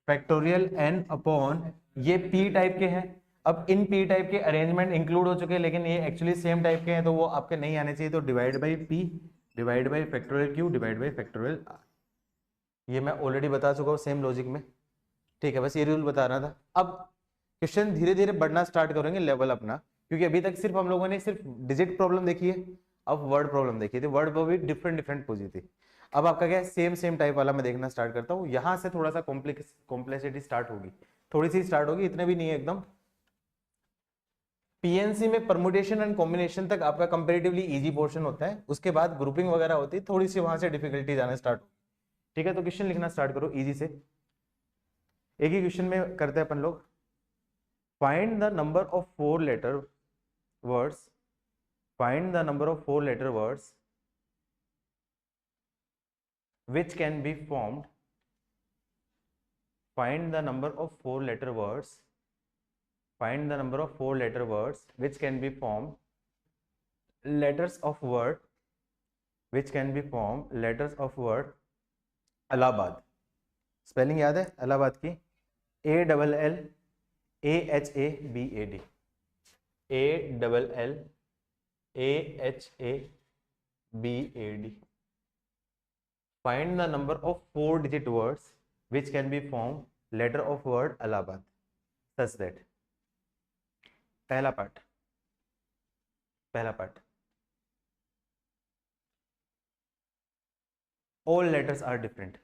फैक्टोरियल n अपॉन, ये p टाइप के हैं, अब इन p टाइप के अरेंजमेंट इंक्लूड हो चुके हैं, लेकिन ये एक्चुअली सेम टाइप के हैं तो वो आपके नहीं आने चाहिए, तो divide by p divide by factorial q divide by factorial r। ये मैं ऑलरेडी बता चुका हूँ सेम लॉजिक में, ठीक है, बस ये रूल बता रहा था। अब क्वेश्चन धीरे धीरे बढ़ना स्टार्ट करेंगे लेवल अपना, क्योंकि अभी तक सिर्फ हम लोगों ने सिर्फ डिजिट प्रॉब्लम देखी है, अब वर्ड प्रॉब्लम देखी थी, वर्ड पर भी डिफरेंट पूछी थी। अब आपका क्या है सेम टाइप वाला मैं देखना स्टार्ट करता हूँ, यहाँ से थोड़ा सा कॉम्प्लेक्सिटी स्टार्ट होगी, थोड़ी सी स्टार्ट होगी, इतने भी नहीं है एकदम। पीएनसी में परमुटेशन एंड कॉम्बिनेशन तक आपका कंपैरेटिवली इजी पोर्शन होता है, उसके बाद ग्रुपिंग वगैरह होती है, थोड़ी सी वहां से डिफिकल्टी जाना स्टार्ट हो, ठीक है। तो क्वेश्चन लिखना स्टार्ट करो इजी से, एक ही क्वेश्चन में करते हैं अपन लोग। Find the number of 4 letter words, which can be formed, find the number of 4 letter words which can be formed letters of word Allahabad. Spelling याद है इलाहाबाद की, ALLAHABAD, ALLAHABAD। Find the number of 4-digit words which can be formed letter of word Allahabad such that, पहला part all letters are different,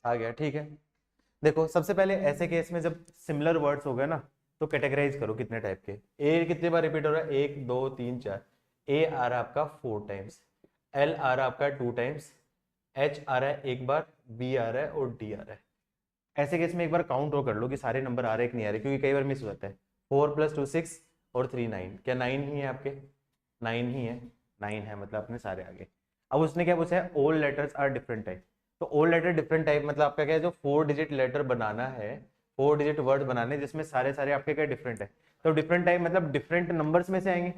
आ गया, ठीक है। देखो सबसे पहले ऐसे केस में जब सिमिलर वर्ड्स हो गए ना, तो कैटेगराइज करो कितने टाइप के, ए कितने बार रिपीट हो रहा है, 1 2 3 4, ए आ रहा है आपका 4 टाइम्स, एल आ रहा है आपका 2 टाइम्स, एच आ रहा है एक बार, बी आ रहा है और डी आ रहा है। ऐसे केस में एक बार काउंट और कर लो कि सारे नंबर आ रहे हैं कि नहीं आ रहे, क्योंकि कई बार मिस हो जाता है। 4 + 2 6 और 3 9, क्या 9 ही है आपके, 9 ही है, 9 है मतलब अपने सारे आ गए। अब उसने क्या पूछा है, all letters are different type. तो ऑल लेटर डिफरेंट टाइप मतलब आपका क्या है, जो 4 डिजिट लेटर बनाना है, 4 डिजिट वर्ड बनाने जिसमें सारे सारे आपके क्या डिफरेंट है। तो डिफरेंट टाइप मतलब डिफरेंट नंबर्स में से आएंगे।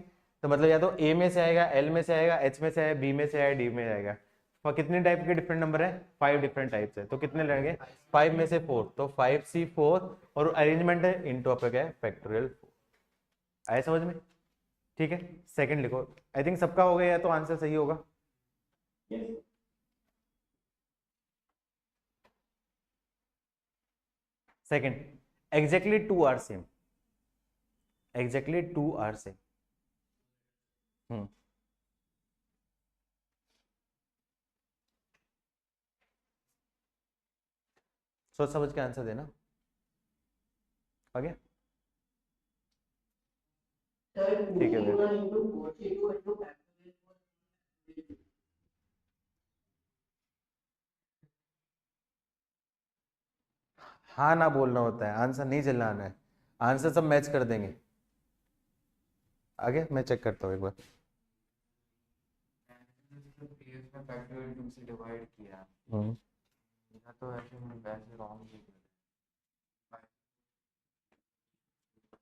तो मतलब या तो ए में से आएगा, एल में से आएगा, एच में से आएगा, बी में से आएगा, डी में आएगा। और कितने टाइप के डिफरेंट नंबर है, 5 डिफरेंट टाइप्स है। तो कितने लगेंगे, 5 में से 4, तो 5C4 और अरेंजमेंट है इनटू आपका क्या है फैक्टोरियल 4। आया समझ में? ठीक है, सेकंड लिखो। आई थिंक सबका हो गया, तो आंसर सही होगा। Second, exactly 2 are same. Exactly 2 are same. सोच समझ के आंसर देना। आगे सर ठीक है 2C1 फिर। into 4C2 into factorial 4. हाँ ना बोलना होता है, आंसर नहीं चिल्लाना है, आंसर सब मैच कर देंगे। आगे मैं चेक करता हूँ एक बार। पेज में फैक्टोरियल 2 से डिवाइड किया, या तो ऐसे में वैसे रॉन्ग ही कर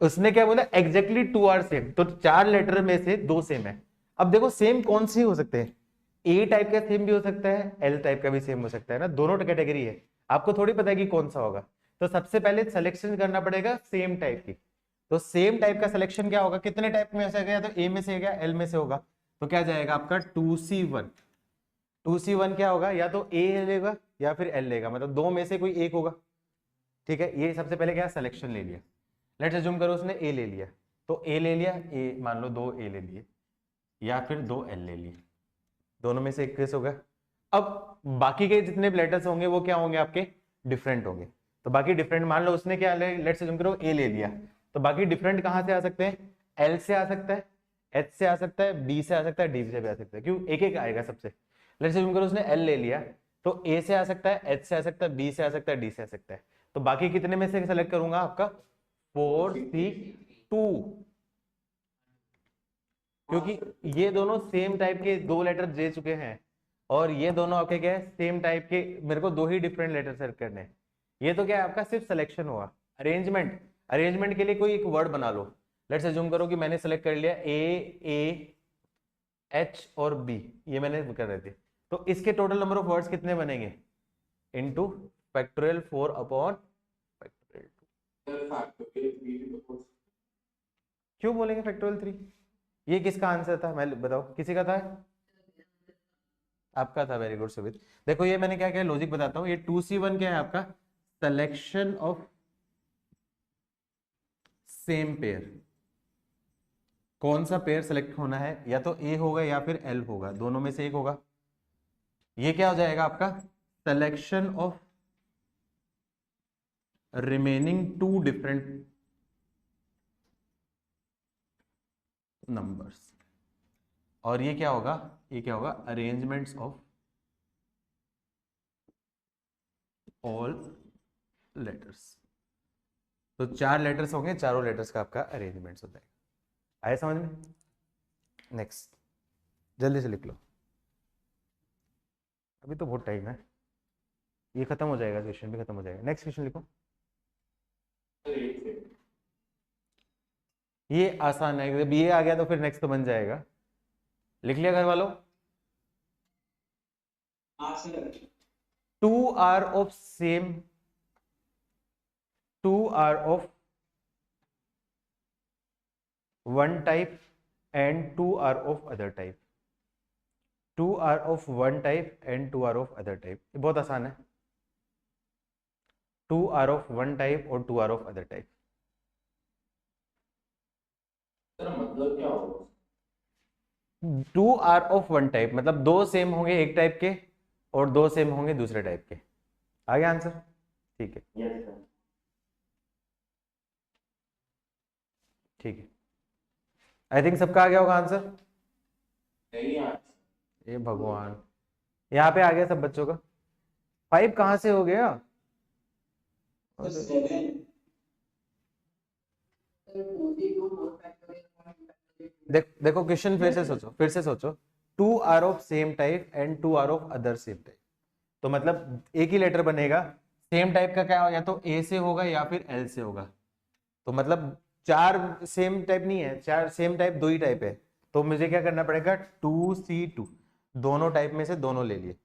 उसने क्या बोला, एग्जैक्टली 2 आर सेम, तो 4 लेटर में से 2 सेम है। अब देखो सेम कौन सी हो सकते हैं, ए टाइप का सेम भी हो सकता है, एल टाइप का भी सेम हो सकता है ना, दोनों कैटेगरी है। आपको थोड़ी पता है कि कौन सा होगा। तो सबसे पहले सिलेक्शन करना पड़ेगा सेम टाइप की। तो सेम टाइप का सिलेक्शन क्या होगा, कितने टाइप में से गया, तो ए में से गया, एल में से होगा। तो क्या जाएगा आपका 2C1। 2C1 क्या होगा, या तो ए लेगा या फिर एल लेगा, मतलब दो में से कोई एक होगा। ठीक है, ये सबसे पहले क्या सिलेक्शन ले लिया। लेट्स अज्यूम करो उसने ए ले लिया, तो ए ले लिया, ए मान लो 2 ए ले लिए, या फिर 2 एल ले लिए, दोनों में से एक केस होगा। अब बाकी के जितने लेटर्स होंगे वो क्या होंगे आपके, डिफरेंट होंगे। तो बाकी डिफरेंट, मान लो उसने क्या ले, लेट्स अज्यूम करो ए ले लिया, तो बाकी डिफरेंट कहां से आ सकते हैं, एल से आ सकता है, एच से आ सकता है, बी से आ सकता है, डी से भी आ सकता है। क्यों, एक एक आएगा सबसे। लेट्स अज्यूम करो उसने एल ले लिया, तो ए से आ सकता है, एच से आ सकता है, बी से आ सकता है, डी से आ सकता है। तो बाकी कितने में से सेलेक्ट करूंगा, आपका 4C2, क्योंकि ये दोनों सेम टाइप के दो लेटर दे चुके हैं, और ये दोनों आपके क्या है, सेम टाइप के। मेरे को दो ही डिफरेंट लेटर सेलेक्ट करने हैं। ये तो क्या है आपका सिर्फ सिलेक्शन हुआ। अरेंजमेंट, अरेंजमेंट के लिए कोई एक वर्ड बना लो। लेट्स अज्यूम करो कि मैंने सेलेक्ट कर लिया ए एच और बी, ये मैंने कर रहे थे। तो इसके टोटल नंबर ऑफ वर्ड्स कितने बनेंगे, into factorial 4 upon factorial 2। Sir factorial 3 तो कुछ क्यों बोलेंगे फैक्टोरियल 3? ये किसका आंसर था, मैं बताओ, किसी का था? आपका था, वेरी गुड सुमित। देखो ये मैंने क्या किया, लॉजिक बताता हूँ। ये 2C1 क्या है आपका, सिलेक्शन ऑफ सेम पेयर। कौन सा पेयर सेलेक्ट होना है, या तो ए होगा या फिर एल होगा, दोनों में से एक होगा। ये क्या हो जाएगा आपका, selection of remaining 2 different numbers. और ये क्या होगा, ये क्या होगा, अरेंजमेंट्स ऑफ ऑल लेटर्स। तो 4 लेटर्स होंगे, चारों लेटर्स का आपका अरेंजमेंट्स हो जाएगा। आया समझ में? नेक्स्ट, जल्दी से लिख लो, अभी तो बहुत टाइम है, ये खत्म हो जाएगा, क्वेश्चन भी खत्म हो जाएगा। नेक्स्ट क्वेश्चन लिखो। ये आसान है, जब ये आ गया तो फिर नेक्स्ट तो बन जाएगा। लिख लिया घर वालों? 2 are of same, 2 are of one type and 2 are of other type. 2 are of one type and 2 are of other type, ये बहुत आसान है। 2 आर ऑफ वन टाइप और 2 are of other type. Sir मतलब क्या होगा? 2 आर ऑफ वन टाइप मतलब 2 same होंगे एक टाइप के, और 2 सेम होंगे दूसरे टाइप के। आ गया आंसर? ठीक है, यस सर। ठीक है, आई थिंक सबका आ गया होगा आंसर। नहीं यार, ये भगवान, यहाँ पे आ गया सब बच्चों का। 5 कहाँ से हो गया? Sir 7 sir 2C2 4 factorial 1 factorial 2. देखो क्वेश्चन फिर से सोचो, फिर से सोचो। 2 are of same type and 2 are of other same type. तो मतलब एक ही लेटर बनेगा, सेम टाइप का क्या हो, या तो ए से होगा या फिर एल से होगा। तो मतलब 4 सेम टाइप नहीं है, 4 सेम टाइप 2 ही टाइप है। तो मुझे क्या करना पड़ेगा, 2C2 दोनों टाइप में से दोनों ले लिए।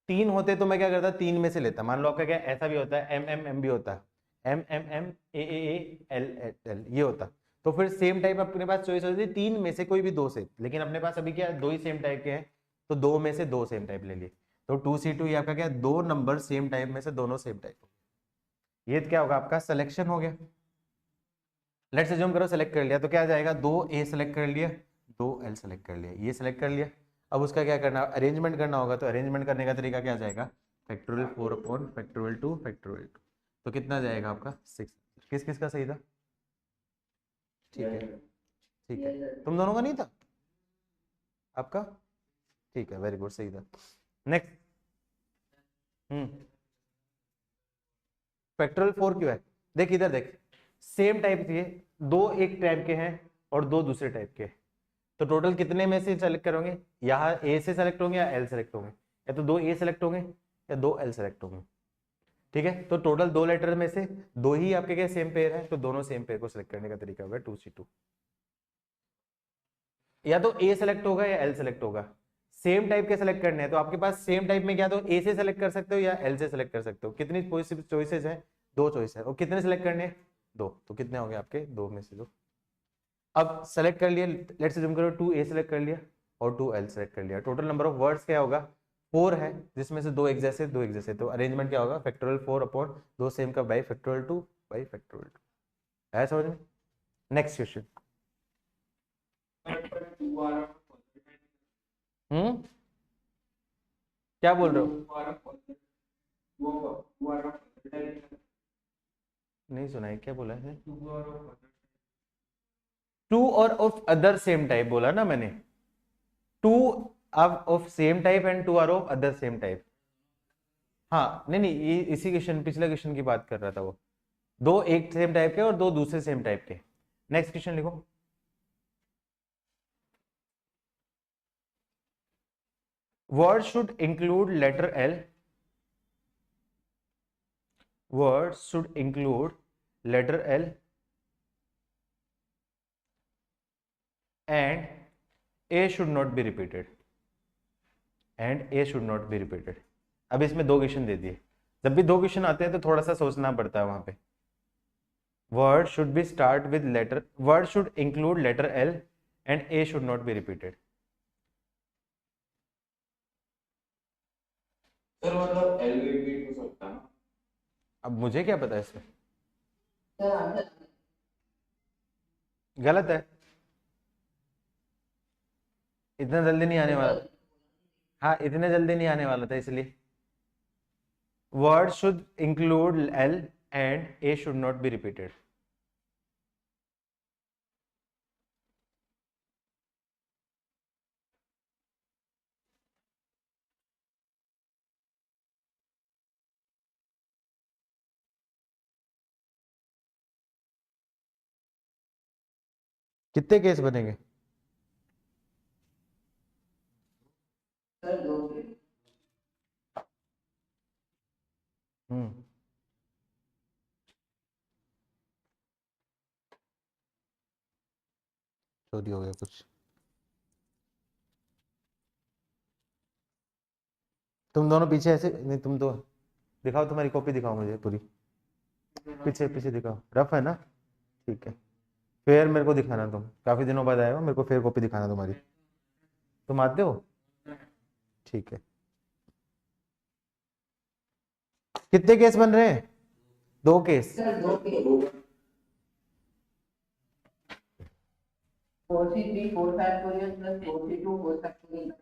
3 होते तो मैं क्या करता, 3 में से लेता। मान लो आपका क्या ऐसा भी होता है, MM भी होता है, MM AAAL ये होता। तो फिर सेम टाइप अपने पास चॉइस होती है 3 में से कोई भी 2 से, लेकिन अपने पास अभी क्या 2 ही सेम टाइप के हैं, तो 2 में से 2 सेम टाइप ले लिए। तो 2C2 ये आपका क्या, 2 नंबर सेम टाइप में से दोनों सेम टाइप। ये क्या होगा आपका, सिलेक्शन हो गया। लेट्स अज्यूम करो सेलेक्ट कर लिया, तो क्या आ जाएगा, 2A सेलेक्ट कर लिया, 2L सेलेक्ट कर लिया, ये सेलेक्ट कर लिया। अब उसका क्या करना, अरेंजमेंट करना होगा। तो अरेंजमेंट करने का तरीका क्या जाएगा, फैक्टोरियल 4 अपॉन फैक्टोरियल 2 फैक्टोरियल 2। तो कितना जाएगा आपका 6। किस किस का सही था, ठीक है ठीक है, तुम दोनों का नहीं था आपका, ठीक है वेरी गुड, सही था। नेक्स्ट, फैक्टोरियल 4 क्यों है, देख इधर देख, सेम टाइप थे, 2 एक टाइप के हैं और 2 दूसरे टाइप के। तो टोटल कितने में से सेलेक्ट करोगे, यहाँ ए से सेलेक्ट होंगे या एल सेलेक्ट होंगे, या तो 2A सेलेक्ट होंगे या 2L सेलेक्ट होंगे। ठीक है, तो टोटल 2 लेटर में से 2 ही आपके क्या सेम पेयर है, तो दोनों सेम पेयर को सिलेक्ट करने का तरीका होगा 2C2। या तो A सेलेक्ट होगा या L सेलेक्ट होगा, सेम टाइप के सेलेक्ट करने हैं। तो आपके पास सेम टाइप में क्या, तो A से सेलेक्ट कर सकते हो या L से सेलेक्ट कर सकते हो। कितनी चॉइसेस हैं, 2 चॉइस है, और कितने सेलेक्ट करने हैं, 2। तो कितने होंगे आपके, 2 में से 2। अब सेलेक्ट कर लिया, लेट्स अज्यूम करो 2A सेलेक्ट कर लिया और 2L सेलेक्ट कर लिया। टोटल नंबर ऑफ वर्ड्स क्या होगा, 4 है, जिसमें से 2 एक जैसे 2 एक जैसे। तो अरेंजमेंट क्या होगा, फैक्टोरियल 4 अपॉन 2 सेम का बाई फैक्टोरियल 2 बाई फैक्टोरियल 2। है समझ में। Next question. क्या बोल रहे हो, नहीं सुना है, क्या बोला है, 2 और ऑफ अदर सेम टाइप बोला ना मैंने, 2 of same type and 2 are of other same type. हाँ नहीं नहीं, ये इसी क्वेश्चन, पिछले क्वेश्चन की बात कर रहा था वो, 2 एक सेम टाइप के और 2 दूसरे सेम टाइप के। नेक्स्ट क्वेश्चन लिखो, word should include letter L, word should include letter L and A should not be repeated, and A should not be repeated। अब इसमें 2 क्वेश्चन दे दिए, जब भी 2 क्वेश्चन आते हैं तो थोड़ा सा सोचना पड़ता है वहां पे। Word should be start with letter, word should include letter L and A should not be repeated. Sir मतलब एल रिपीट हो सकता है, अब मुझे क्या पता है इसमें, सर आंसर गलत है, इतना जल्दी नहीं आने वाला। हाँ इतने जल्दी नहीं आने वाला था, इसलिए word should include L and A should not be repeated. कितने केस बनेंगे, सर 2 चोरी हो गया कुछ, तुम दोनों पीछे ऐसे नहीं, तुम तो दिखाओ, तुम्हारी कॉपी दिखाओ मुझे पूरी, पीछे पीछे दिखाओ, रफ है ना, ठीक है। फिर मेरे को दिखाना, तुम काफी दिनों बाद आए हो, मेरे को फिर कॉपी दिखाना तुम्हारी, तुम आते हो, ठीक है। कितने केस बन रहे हैं, 2 केस। सर 2 के 4C3 4 factorial plus 4C2 4 factorial.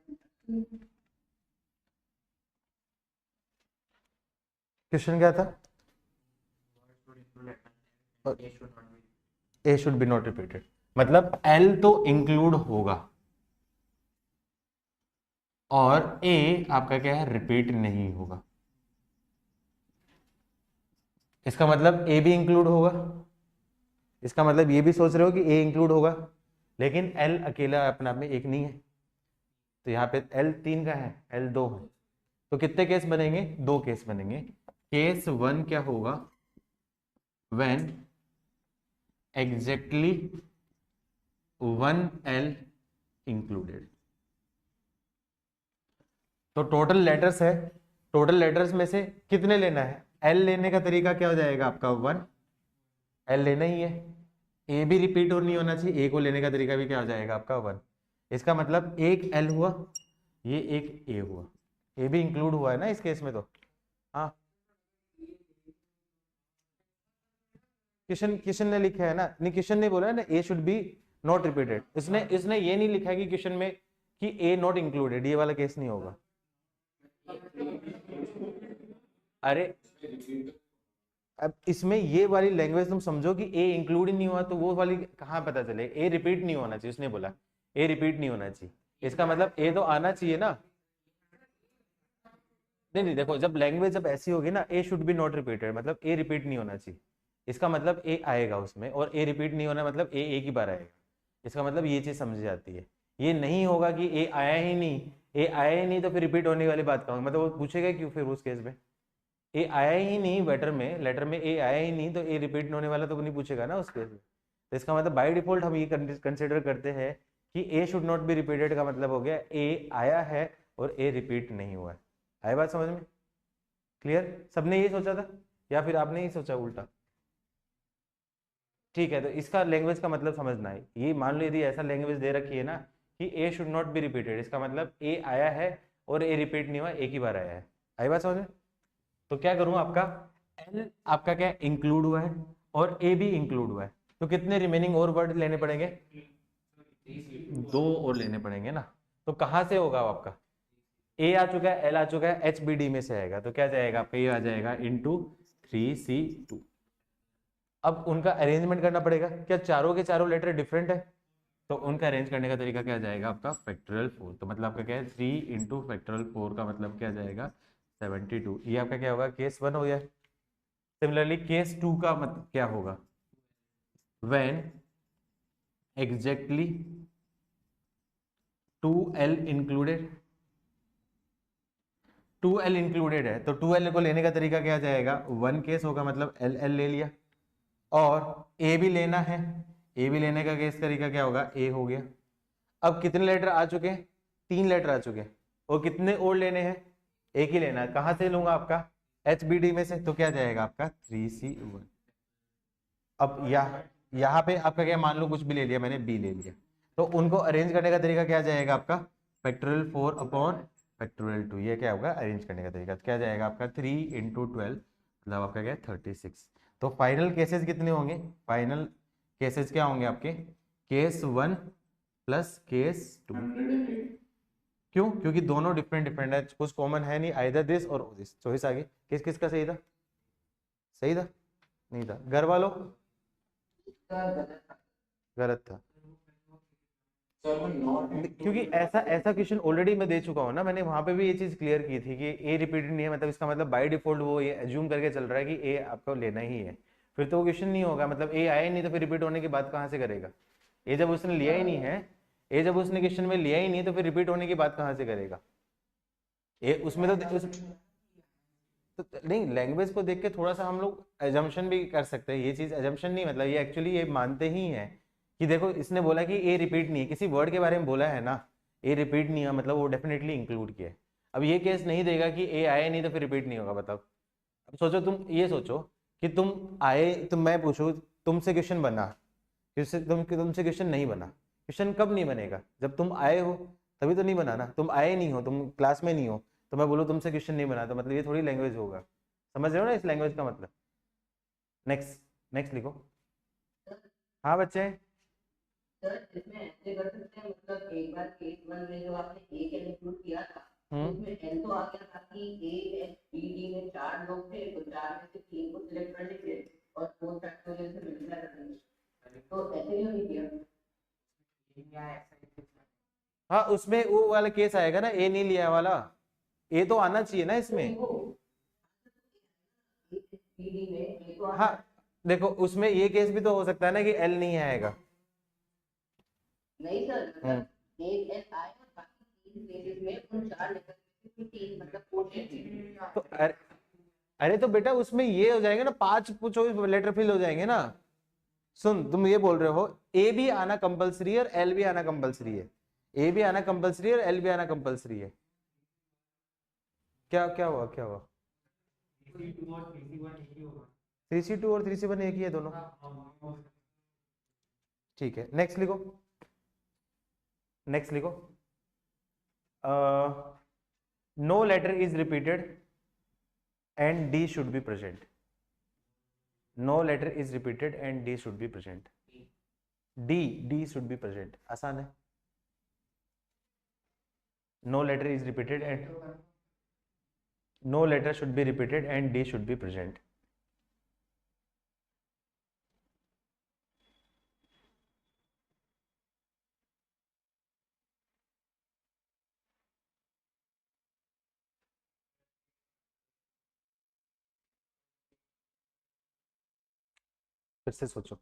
Question क्या था, ए शुड बी नॉट रिपीटेड, मतलब एल तो इंक्लूड होगा और ए आपका क्या है, रिपीट नहीं होगा। इसका मतलब ए भी इंक्लूड होगा, इसका मतलब ये भी सोच रहे हो कि ए इंक्लूड होगा, लेकिन एल अकेला अपने आप में एक नहीं है। तो यहाँ पे L 3 का है, L 2 है, तो कितने केस बनेंगे? 2 केस बनेंगे। केस 1 क्या होगा? When exactly 1L included. तो टोटल लेटर्स है, टोटल लेटर्स में से कितने लेना है? L लेने का तरीका क्या हो जाएगा आपका? 1 L लेना ही है। ए भी रिपीट और नहीं होना चाहिए, ए को लेने का तरीका भी क्या हो जाएगा आपका? 1। इसका मतलब एक L हुआ, ये एक ए हुआ, ए भी इंक्लूड हुआ है ना इस केस में। तो हाँ, किशन ने लिखा है ना, नहीं किशन ने बोला है ना ए शुड बी नॉट रिपीटेड। इसने ये नहीं लिखा है कि क्वेश्चन में कि ए नॉट इंक्लूडेड, ये वाला केस नहीं होगा। अरे अब इसमें ये वाली लैंग्वेज तुम समझो कि ए इंक्लूड ही नहीं हुआ, तो वो वाली कहाँ पता चले? ए रिपीट नहीं होना चाहिए, उसने बोला ए रिपीट नहीं होना चाहिए, इसका मतलब ए तो आना चाहिए ना। नहीं देखो, जब लैंग्वेज जब ऐसी होगी ना, ए शुड बी नॉट रिपीटेड मतलब ए रिपीट नहीं होना चाहिए, इसका मतलब ए आएगा उसमें, और ए रिपीट नहीं होना मतलब ए एक ही बार आएगा, इसका मतलब ये चीज समझी जाती है। ये नहीं होगा कि ए आया ही नहीं, ए आया ही नहीं तो फिर रिपीट होने वाली बात कहूँगा, मतलब वो पूछेगा क्यों फिर उस केस में? ए आया ही नहीं लेटर में ए आया ही नहीं, तो ए रिपीट होने वाला तो नहीं पूछेगा ना उस केस में। तो इसका मतलब बाय डिफॉल्ट हम ये कंसिडर करते हैं कि ए शुड नॉट बी रिपीटेड का मतलब हो गया ए आया है और ए रिपीट नहीं हुआ है। आई बात समझ में? क्लियर? सबने ये सोचा था या फिर आपने ही सोचा उल्टा? ठीक है, तो इसका लैंग्वेज का मतलब समझना है। ये मान लो यदि ऐसा लैंग्वेज दे रखी है ना कि ए शुड नॉट बी रिपीटेड, इसका मतलब ए आया है और ए रिपीट नहीं हुआ, एक ही बार आया है। आई बात समझ में? तो क्या करूं, आपका एल आपका क्या इंक्लूड हुआ है और ए भी इंक्लूड हुआ है, तो कितने रिमेनिंग और वर्ड लेने पड़ेंगे? 2 और लेने पड़ेंगे ना। तो कहां से होगा आपका? ए आ चुका है, एल आ चुका है, एच बी डी में से आएगा, तो क्या जाएगा आपका? ये आ जाएगा इंटू 3C2। अब उनका अरेंजमेंट करना पड़ेगा, क्या चारों के चारों लेटर डिफरेंट है? तो उनका अरेंज करने का तरीका क्या जाएगा आपका? फैक्टोरियल 4। तो मतलब आपका क्या है? 3 इंटू फैक्टोरियल 4 का मतलब क्या जाएगा? 72। ये आपका क्या होगा? केस 1 हो गया। सिमिलरली केस 2 का मतलब क्या होगा? When exactly 2L included, 2L included है, तो 2L को लेने का तरीका क्या जाएगा? 1 केस होगा, मतलब LL ले लिया, और A भी लेना है, A भी लेने का केस तरीका क्या होगा? A हो गया। अब कितने लेटर आ चुके हैं? 3 लेटर आ चुके हैं, और कितने और लेने हैं? एक ही लेना है। कहां से लूंगा आपका? HBD में से, तो क्या जाएगा आपका? 3C1। अब यहाँ पे आपका क्या, मान लो कुछ भी ले लिया मैंने, B ले लिया, तो उनको अरेंज करने का तरीका क्या जाएगा आपका? Factorial 4 upon factorial 2। ये क्या होगा अरेंज करने का तरीका? तो क्या जाएगा आपका? 3 इंटू 12, मतलब आपका क्या है? 36। तो फाइनल केसेस कितने होंगे? फाइनल केसेस क्या होंगे आपके? Case 1 plus case 2। क्यों? क्योंकि दोनों डिफरेंट है, कुछ कॉमन है नहीं, आइदर दिस और दिस। चॉइस आगे किस किस का सही था? सही था? नहीं था? घर वालों गलत था, क्योंकि ऐसा क्वेश्चन ऑलरेडी मैं दे चुका हूँ ना, मैंने वहां पे भी ये चीज क्लियर की थी कि ए रिपीटेड नहीं है, मतलब इसका मतलब बाय डिफॉल्ट वो ये एज्यूम करके चल रहा है कि ए आपको लेना ही है, फिर तो वो क्वेश्चन नहीं होगा, मतलब ए आया ही नहीं तो फिर रिपीट होने की बात कहाँ से करेगा? ए जब उसने लिया ही नहीं है, ए जब उसने क्वेश्चन में लिया ही नहीं तो फिर रिपीट होने की बात कहाँ से करेगा? ए उसमें तो नहीं, लैंग्वेज को देख के थोड़ा सा हम लोग एजम्पशन भी कर सकते हैं। ये चीज एजम्पशन नहीं, मतलब ये एक्चुअली ये मानते ही हैं कि देखो इसने बोला कि ए रिपीट नहीं है, किसी वर्ड के बारे में बोला है ना, ए रिपीट नहीं है मतलब वो डेफिनेटली इंक्लूड किया है। अब ये केस नहीं देगा कि ए आया नहीं तो फिर रिपीट नहीं होगा, बताओ। अब सोचो, तुम ये सोचो कि तुम आए, तुम मैं पूछूं तुमसे क्वेश्चन बना, तुमसे क्वेश्चन नहीं बना। क्वेश्चन कब नहीं बनेगा? जब तुम आए हो तभी तो नहीं बना ना। तुम आए नहीं हो, तुम क्लास में नहीं हो, तो मैं बोलूँ तुमसे क्वेश्चन नहीं बना, तो मतलब ये थोड़ी लैंग्वेज होगा। समझ रहे हो ना इस लैंग्वेज का मतलब? नेक्स्ट नेक्स्ट लिखो। हाँ बच्चे, सर इसमें ऐसे कर सकते हैं, मतलब एक बार केस 1 में जो आपने ए के इंक्लूड किया था, उसमें एल तो आ गया था कि ए एच बी डी में 4 लोग थे, तो 4 में से 3 को सिलेक्ट कर लीजिए और 4 फैक्टोरियल से मल्टीप्लाई कर देंगे, तो ऐसे क्यों नहीं किया? हाँ उसमें वो वाला केस आएगा ना, ए नहीं लिया वाला, ए तो आना चाहिए ना इसमें। हाँ देखो, उसमें ये केस भी तो हो सकता है ना कि एल नहीं आएगा। नहीं सर, मतलब एक एल आए और बाकी 3 प्लेसेस में उन 4 लेटर में 3 मतलब 4 तो अरे तो बेटा उसमें ये हो जाएंगे ना, 5 चॉइस लेटर फिल हो जाएंगे ना। सुन, तुम ये बोल रहे हो ए भी आना कंपलसरी है और एल भी आना कंपलसरी है, ए भी आना कंपलसरी है और एल भी आना कंपलसरी है। क्या क्या हुआ, क्या हुआ? 3C2 और 3C1 एक ही है दोनों। ठीक है, नेक्स्ट लिखो, नेक्स्ट लिखो। No letter is repeated and D should be present. No letter is repeated and D should be present. D should be present, आसान है। No letter is repeated and no letter should be repeated and D should be present. फिर से सोचो।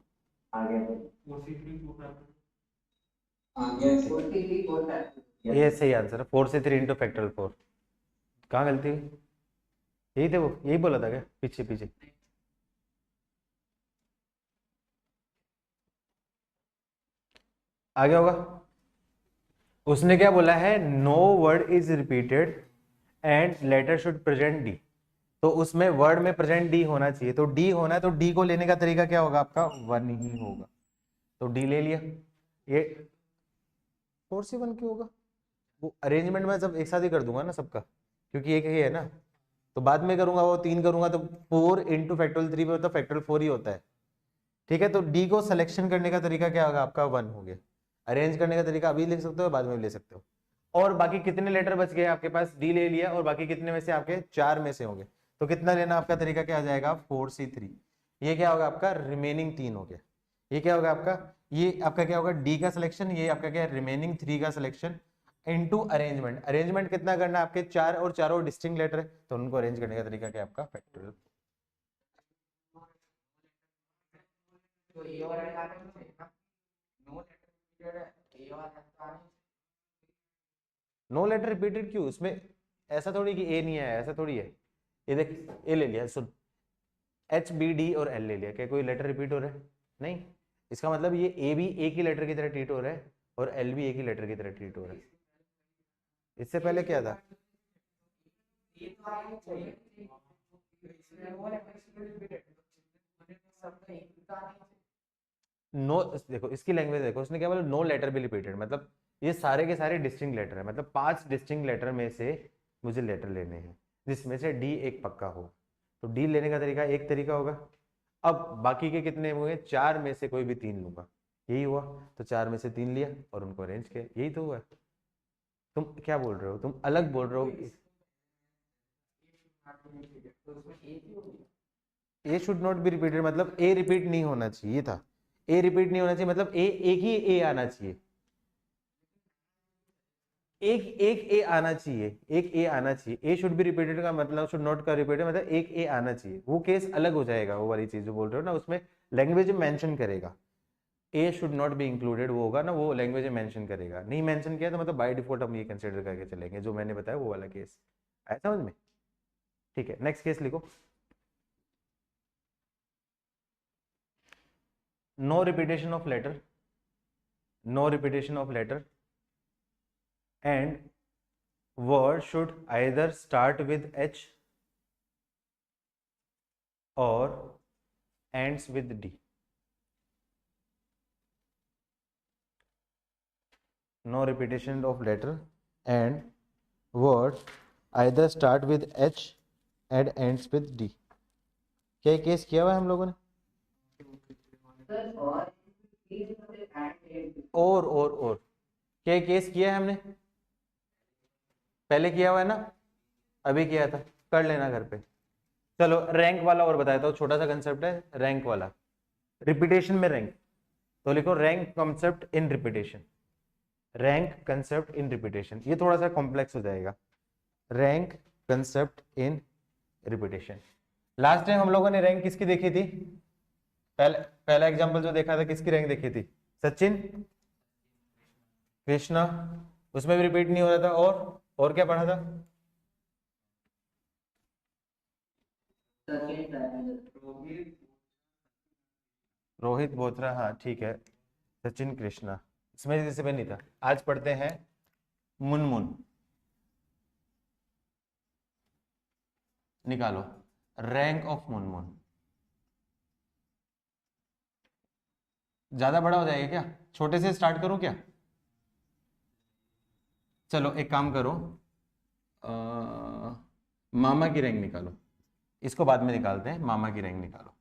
ये सही answer है, 4 से 3 into factorial 4। कहाँ गलती हुई? यही थे वो, यही बोला था क्या पीछे पीछे? आगे होगा। उसने क्या बोला है, no word is repeated and letter should present D. तो उसमें वर्ड में प्रेजेंट डी होना चाहिए, तो डी होना है, तो डी को लेने का तरीका क्या होगा आपका? 1 ही होगा। तो डी ले लिया। ये 4C1 क्यों होगा? वो अरेंजमेंट में जब एक साथ ही कर दूंगा ना सबका, क्योंकि एक ही है ना, तो बाद में करूंगा वो 3 करूंगा तो 4 इंटू फैक्टोरियल 3 पे होता है, फैक्टोरियल 4 ही होता है। ठीक है, तो डी को सिलेक्शन करने का तरीका क्या होगा आपका? 1 हो गया। अरेंज करने का तरीका अभी लिख सकते हो, बाद में भी ले सकते हो। और बाकी कितने लेटर बच गए आपके पास? डी ले लिया, और बाकी कितने में से? आपके 4 में से होंगे, तो कितना लेना आपका तरीका क्या आ जाएगा? 4C3। ये क्या होगा आपका? रिमेनिंग 3 हो गया। ये क्या होगा आपका? ये आपका क्या होगा? डी का सिलेक्शन, ये आपका क्या? रिमेनिंग 3 का सिलेक्शन इनटू अरेंजमेंट। अरेंजमेंट कितना करना है आपके? 4 और चारों डिस्टिंक्ट लेटर है, तो उनको अरेंज करने का तरीका क्या आपका? फैक्टोरियल। तो ये वाला निकालना है ना, नो लेटर है, ये वाला निकालना है। नो लेटर रिपीटेड क्यों? उसमें ऐसा थोड़ी कि ए नहीं आया, ऐसा थोड़ी है। ये देख, ए ले लिया, सुन, एच बी डी और एल ले लिया, क्या कोई लेटर रिपीट हो रहा है? नहीं। इसका मतलब ये ए भी एक ही लेटर की तरह ट्रीट हो रहा है और एल भी एक ही लेटर की तरह ट्रीट हो रहा है। इससे पहले क्या था? ये तो आगे चाहिए, इसमें वो लेटर रिपीटेड शब्द एक निकालना है। नो, देखो इसकी लैंग्वेज देखो, उसने क्या बोला? नो लेटर भी रिपीटेड, मतलब ये सारे के सारे डिस्टिंक्ट लेटर है, मतलब 5 डिस्टिंक्ट लेटर में से मुझे लेटर लेने हैं जिसमें से डी एक पक्का हो। तो डी लेने का तरीका एक तरीका होगा। अब बाकी के कितने हुए? 4 में से कोई भी 3 लूंगा, यही हुआ। तो 4 में से 3 लिया और उनको अरेंज किया, यही तो हुआ। तुम क्या बोल रहे हो? तुम अलग बोल रहे हो। तो उसमें एक ही हो गया। ए शुड नॉट बी रिपीटेड मतलब ए रिपीट नहीं होना चाहिए था। ए रिपीट नहीं होना चाहिए मतलब ए एक ही ए आना चाहिए, एक एक ए आना चाहिए, एक ए आना चाहिए। ए शुड बी रिपीटेड का मतलब शुड नॉट का रिपीटेड मतलब एक ए आना चाहिए। वो केस अलग हो जाएगा, वो वाली चीज जो बोल रहे हो ना, उसमें लैंग्वेज में मेंशन करेगा। ए शुड नॉट बी इंक्लूडेड वो होगा ना, वो लैंग्वेज में मेंशन करेगा। नहीं मेंशन किया तो मतलब बाय डिफॉल्ट हम ये कंसिडर करके चलेंगे, जो मैंने बताया वो वाला केस। आया समझ में? ठीक है, नेक्स्ट केस लिखो। No repetition of letter, no repetition of letter and word should either start with H or ends with D. No repetition of letter and word either start with H and ends with D. क्या case किया हुआ है हम लोगों ने? और क्या case किया है हमने? पहले किया हुआ है ना, अभी किया था, कर लेना घर पे। चलो रैंक वाला और बताता हूँ, छोटा सा कंसेप्ट है रैंक वाला। रिपीटेशन में रैंक, तो लिखो rank concept in repetition. Rank concept in repetition, ये थोड़ा सा कॉम्प्लेक्स हो जाएगा। Rank concept in repetition. Last time हम लोगों ने रैंक किसकी देखी थी? पहला एग्जांपल जो देखा था किसकी रैंक देखी थी? सचिन, कृष्णा, उसमें भी रिपीट नहीं हो रहा था। और क्या पढ़ा था? सचिन ट्रायंगल। रोहित बोथरा, हाँ ठीक है। सचिन कृष्णा, इसमें जैसे भी नहीं था। आज पढ़ते हैं मुनमुन। निकालो रैंक ऑफ मुनमुन। ज्यादा बड़ा हो जाएगा क्या? छोटे से स्टार्ट करूं क्या? चलो एक काम करो, मामा की रैंक निकालो। इसको बाद में निकालते हैं। मामा की रैंक निकालो।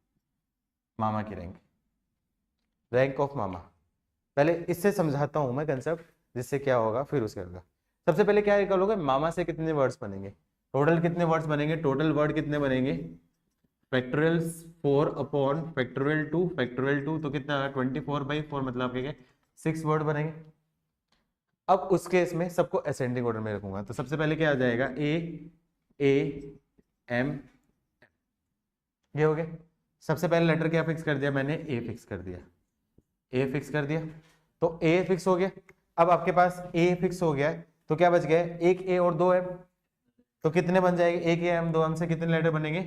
मामा की रैंक ऑफ मामा। पहले इससे समझाता हूं मैं कंसेप्ट, जिससे क्या होगा फिर उसके होगा। सबसे पहले क्या निकालोगे? मामा से कितने वर्ड्स बनेंगे? टोटल कितने वर्ड्स बनेंगे? टोटल वर्ड कितने बनेंगे? फैक्टोरियल 4 अपॉन फैक्टोरियल 2, फैक्टोरियल 2 तो कितना? 24/4 मतलब आपके 6 वर्ड बनेंगे। अब उस केस में सबको असेंडिंग ऑर्डर में रखूंगा। तो सबसे पहले क्या आ जाएगा? ए एम, ये हो गया। सबसे पहले लेटर क्या फिक्स कर दिया मैंने? ए फिक्स कर दिया। ए फिक्स कर दिया तो ए फिक्स हो गया। अब आपके पास ए फिक्स हो गया है तो क्या बच गया? एक ए और 2 एम। तो कितने बन जाएंगे? एक ए एम 2 एम से कितने लेटर बनेंगे?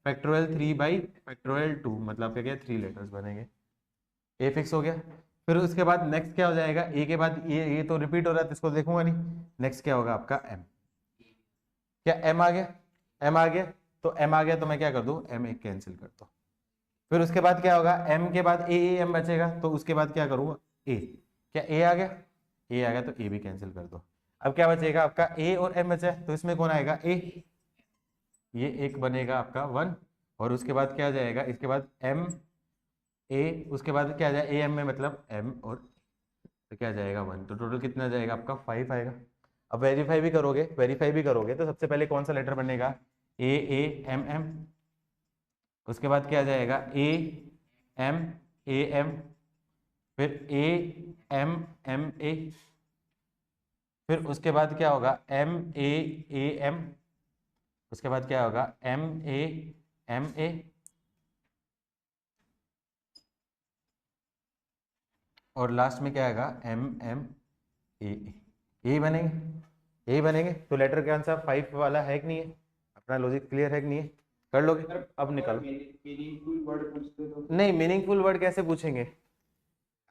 फैक्टोरियल 3/2 मतलब क्या? 3 लेटर्स बनेंगे। ए फिक्स हो गया। फिर उसके बाद नेक्स्ट क्या हो जाएगा? ए के बाद ये तो रिपीट हो रहा है तो इसको देखूंगा नहीं। नेक्स्ट क्या होगा आपका? एम। क्या एम आ गया? एम आ गया तो एम आ गया तो मैं क्या कर दूं? एम एक कैंसिल कर दो। फिर उसके बाद क्या होगा? एम के बाद ए एम बचेगा तो उसके बाद क्या करूंगा? ए। क्या ए आ गया? ए आ गया तो ए भी कैंसिल कर दो। अब क्या बचेगा आपका? ए और एम बचा है तो इसमें कौन आएगा? ए। ये एक बनेगा आपका 1। और उसके बाद क्या आ जाएगा? इसके बाद एम ए, उसके बाद क्या आ जाएगा? ए एम में मतलब एम और तो क्या आ जाएगा? 1। तो टोटल कितना आ जाएगा आपका? 5 आएगा। अब वेरीफाई भी करोगे तो सबसे पहले कौन सा लेटर बनेगा? A M M. उसके बाद क्या आ जाएगा? एम ए एम, फिर ए एम एम ए, फिर उसके बाद क्या होगा? एम ए एम, उसके बाद क्या होगा? एम ए, और लास्ट में क्या आएगा? M M A. यही बनेंगे, यही बनेंगे। तो लेटर के आंसर 5 वाला है कि नहीं है? अपना लॉजिक क्लियर है कि नहीं है? कर लोगे? अब निकालो। मीनिंगफुल वर्ड पूछते तो नहीं, मीनिंगफुल वर्ड कैसे पूछेंगे?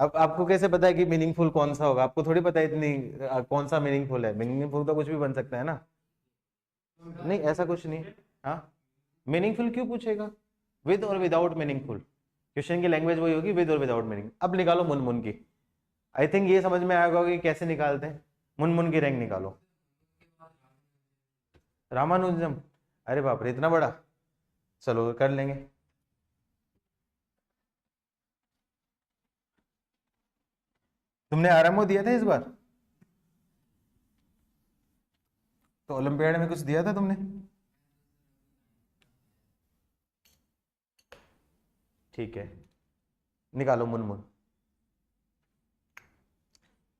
अब आपको कैसे पता है कि मीनिंगफुल कौन सा होगा? आपको थोड़ी पता है इतनी कौन सा मीनिंगफुल है। मीनिंगफुल तो कुछ भी बन सकता है ना। नहीं ऐसा कुछ नहीं। हाँ, मीनिंगफुल क्यों पूछेगा? विद और विदाउट मीनिंगफुल। क्वेश्चन की लैंग्वेज वही होगी, विद और विदाउट मीनिंग। अब निकालो मुनमुन की। आई थिंक ये समझ में आएगा कि कैसे निकालते हैं। मुनमुन की रैंक निकालो। रामानुजम, अरे बाप रे इतना बड़ा। चलो कर लेंगे। तुमने आरएमओ दिया था इस बार? तो ओलंपियाड में कुछ दिया था तुमने? ठीक है, निकालो मुनमुन।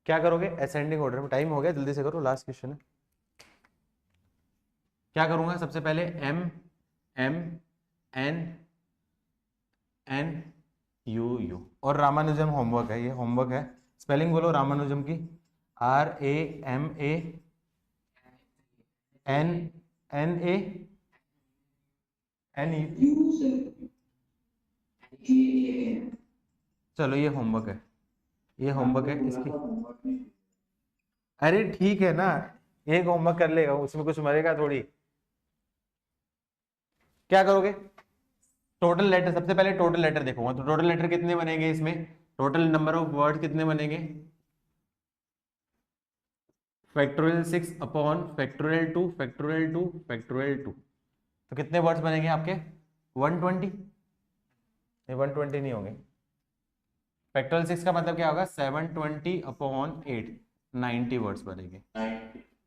क्या करोगे? असेंडिंग ऑर्डर में। टाइम हो गया, जल्दी से करो, लास्ट क्वेश्चन है। क्या करूंगा? सबसे पहले M M N N U U. और रामानुजम होमवर्क है, ये होमवर्क है। स्पेलिंग बोलो रामानुजम की। RAMANNEN। चलो ये होमवर्क है, ये होमवर्क है इसकी। अरे ठीक है ना, एक होमवर्क कर लेगा, उसमें कुछ मरेगा थोड़ी। क्या करोगे? टोटल लेटर, सबसे पहले टोटल लेटर देखूंगा। तो टोटल लेटर कितने बनेंगे इसमें? टोटल नंबर ऑफ वर्ड कितने बनेंगे? Factorial 6 upon factorial 2, factorial 2, factorial 2। तो कितने वर्ड्स बनेंगे आपके? 120। ये 120 नहीं होंगे। फैक्टोरियल 6 का मतलब क्या होगा? 720 अपॉन 8, 90 वर्ड्स बनेंगे।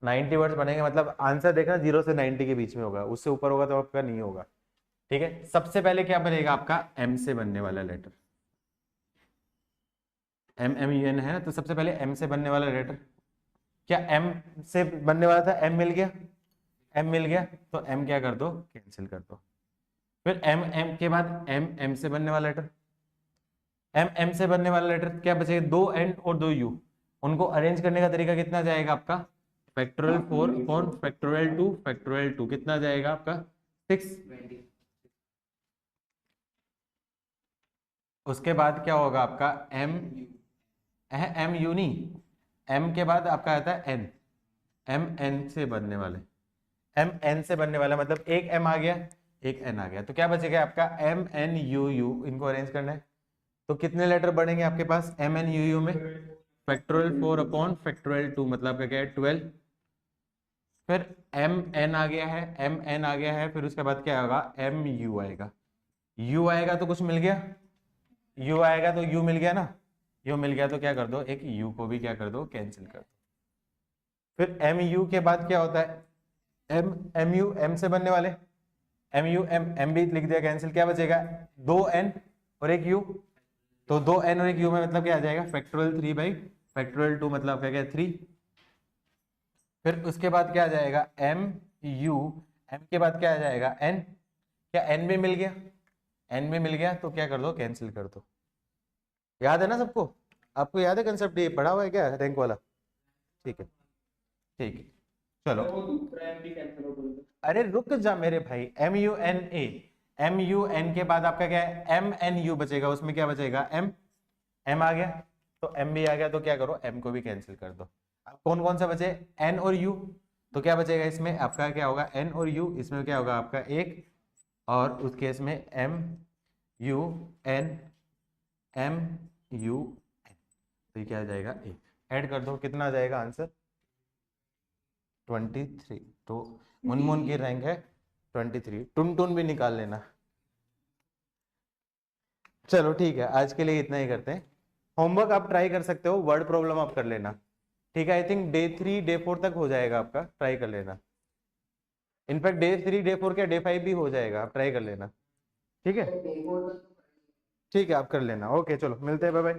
90 वर्ड्स बनेंगे मतलब आंसर देखना 0 से 90 के बीच में होगा, उससे ऊपर होगा तो आपका नहीं होगा। ठीक है, सबसे पहले क्या बनेगा आपका? एम से बनने वाला लेटर। MMUN है ना, तो सबसे पहले एम से बनने वाला लेटर। क्या एम से बनने वाला था? एम मिल गया, एम मिल गया तो एम क्या कर दो? कैंसिल कर दो। फिर एम एम के बाद एम से बनने वाला लेटर। एम से बनने वाला लेटर क्या बचेगा? 2 N और 2 U। उनको अरेंज करने का तरीका कितना जाएगा आपका, फैक्टोरियल 4 अपॉन फैक्टोरियल 2 कितना जाएगा आपका 6। उसके बाद क्या होगा आपका एम यू नहीं, एम के बाद आपका आता है एन, एम एन से बनने वाले, एम एन से बनने वाला मतलब एक एम आ गया एक एन आ गया, तो क्या बचेगा आपका एम एन यू यू, इनको अरेंज करना है तो कितने लेटर बढ़ेंगे आपके पास एम एन यू यू में, फैक्टोरियल 4 अपॉन फैक्टोरियल 2 मतलब आपका क्या है 12। फिर एम एन आ गया है, एम एन आ गया है, फिर उसके बाद क्या होगा एम यू आएगा, यू आएगा तो कुछ मिल गया, यू आएगा तो यू मिल गया ना, यू मिल गया तो क्या कर दो एक यू को भी क्या कर दो कैंसिल कर दो। फिर एम यू के बाद क्या होता है एम एम यू एम से बनने वाले, एम यू एम एम भी लिख दिया कैंसिल, क्या बचेगा 2n और एक u, तो 2n और एक u में मतलब क्या आ जाएगा फैक्टोरियल 3 बाई फैक्टोरियल 2 मतलब क्या 3। फिर उसके बाद क्या आ जाएगा एम यू, एम के बाद क्या आ जाएगा n, क्या n भी मिल गया, n भी मिल गया तो क्या कर दो कैंसिल कर दो। याद है ना सबको, आपको याद है कंसेप्ट, ये पढ़ा हुआ है क्या रैंक वाला, ठीक है ठीक है चलो। अरे रुक जा मेरे भाई, M U N A, M U N के बाद आपका क्या है एम एन यू बचेगा, उसमें क्या बचेगा एम, एम आ गया तो एम भी आ गया तो क्या करो एम को भी कैंसिल कर दो। अब कौन कौन सा बचे एन और यू, तो क्या बचेगा इसमें आपका क्या होगा एन और यू, इसमें क्या होगा आपका एक, और उस केस में M U N M U N, तो ये क्या आ जाएगा एक, ऐड कर दो कितना आ जाएगा आंसर 23। तो मुनमुन की रैंक है 23, टुन टुन भी निकाल लेना। चलो ठीक है आज के लिए इतना ही करते हैं, होमवर्क आप ट्राई कर सकते हो, वर्ड प्रॉब्लम आप कर लेना, ठीक है। आई थिंक डे 3 डे 4 तक हो जाएगा आपका, ट्राई कर लेना, इनफैक्ट डे 3 डे 4 क्या डे 5 भी हो जाएगा, आप ट्राई कर लेना, ठीक है ठीक है आप कर लेना, ओके चलो मिलते हैं, बाय बाय।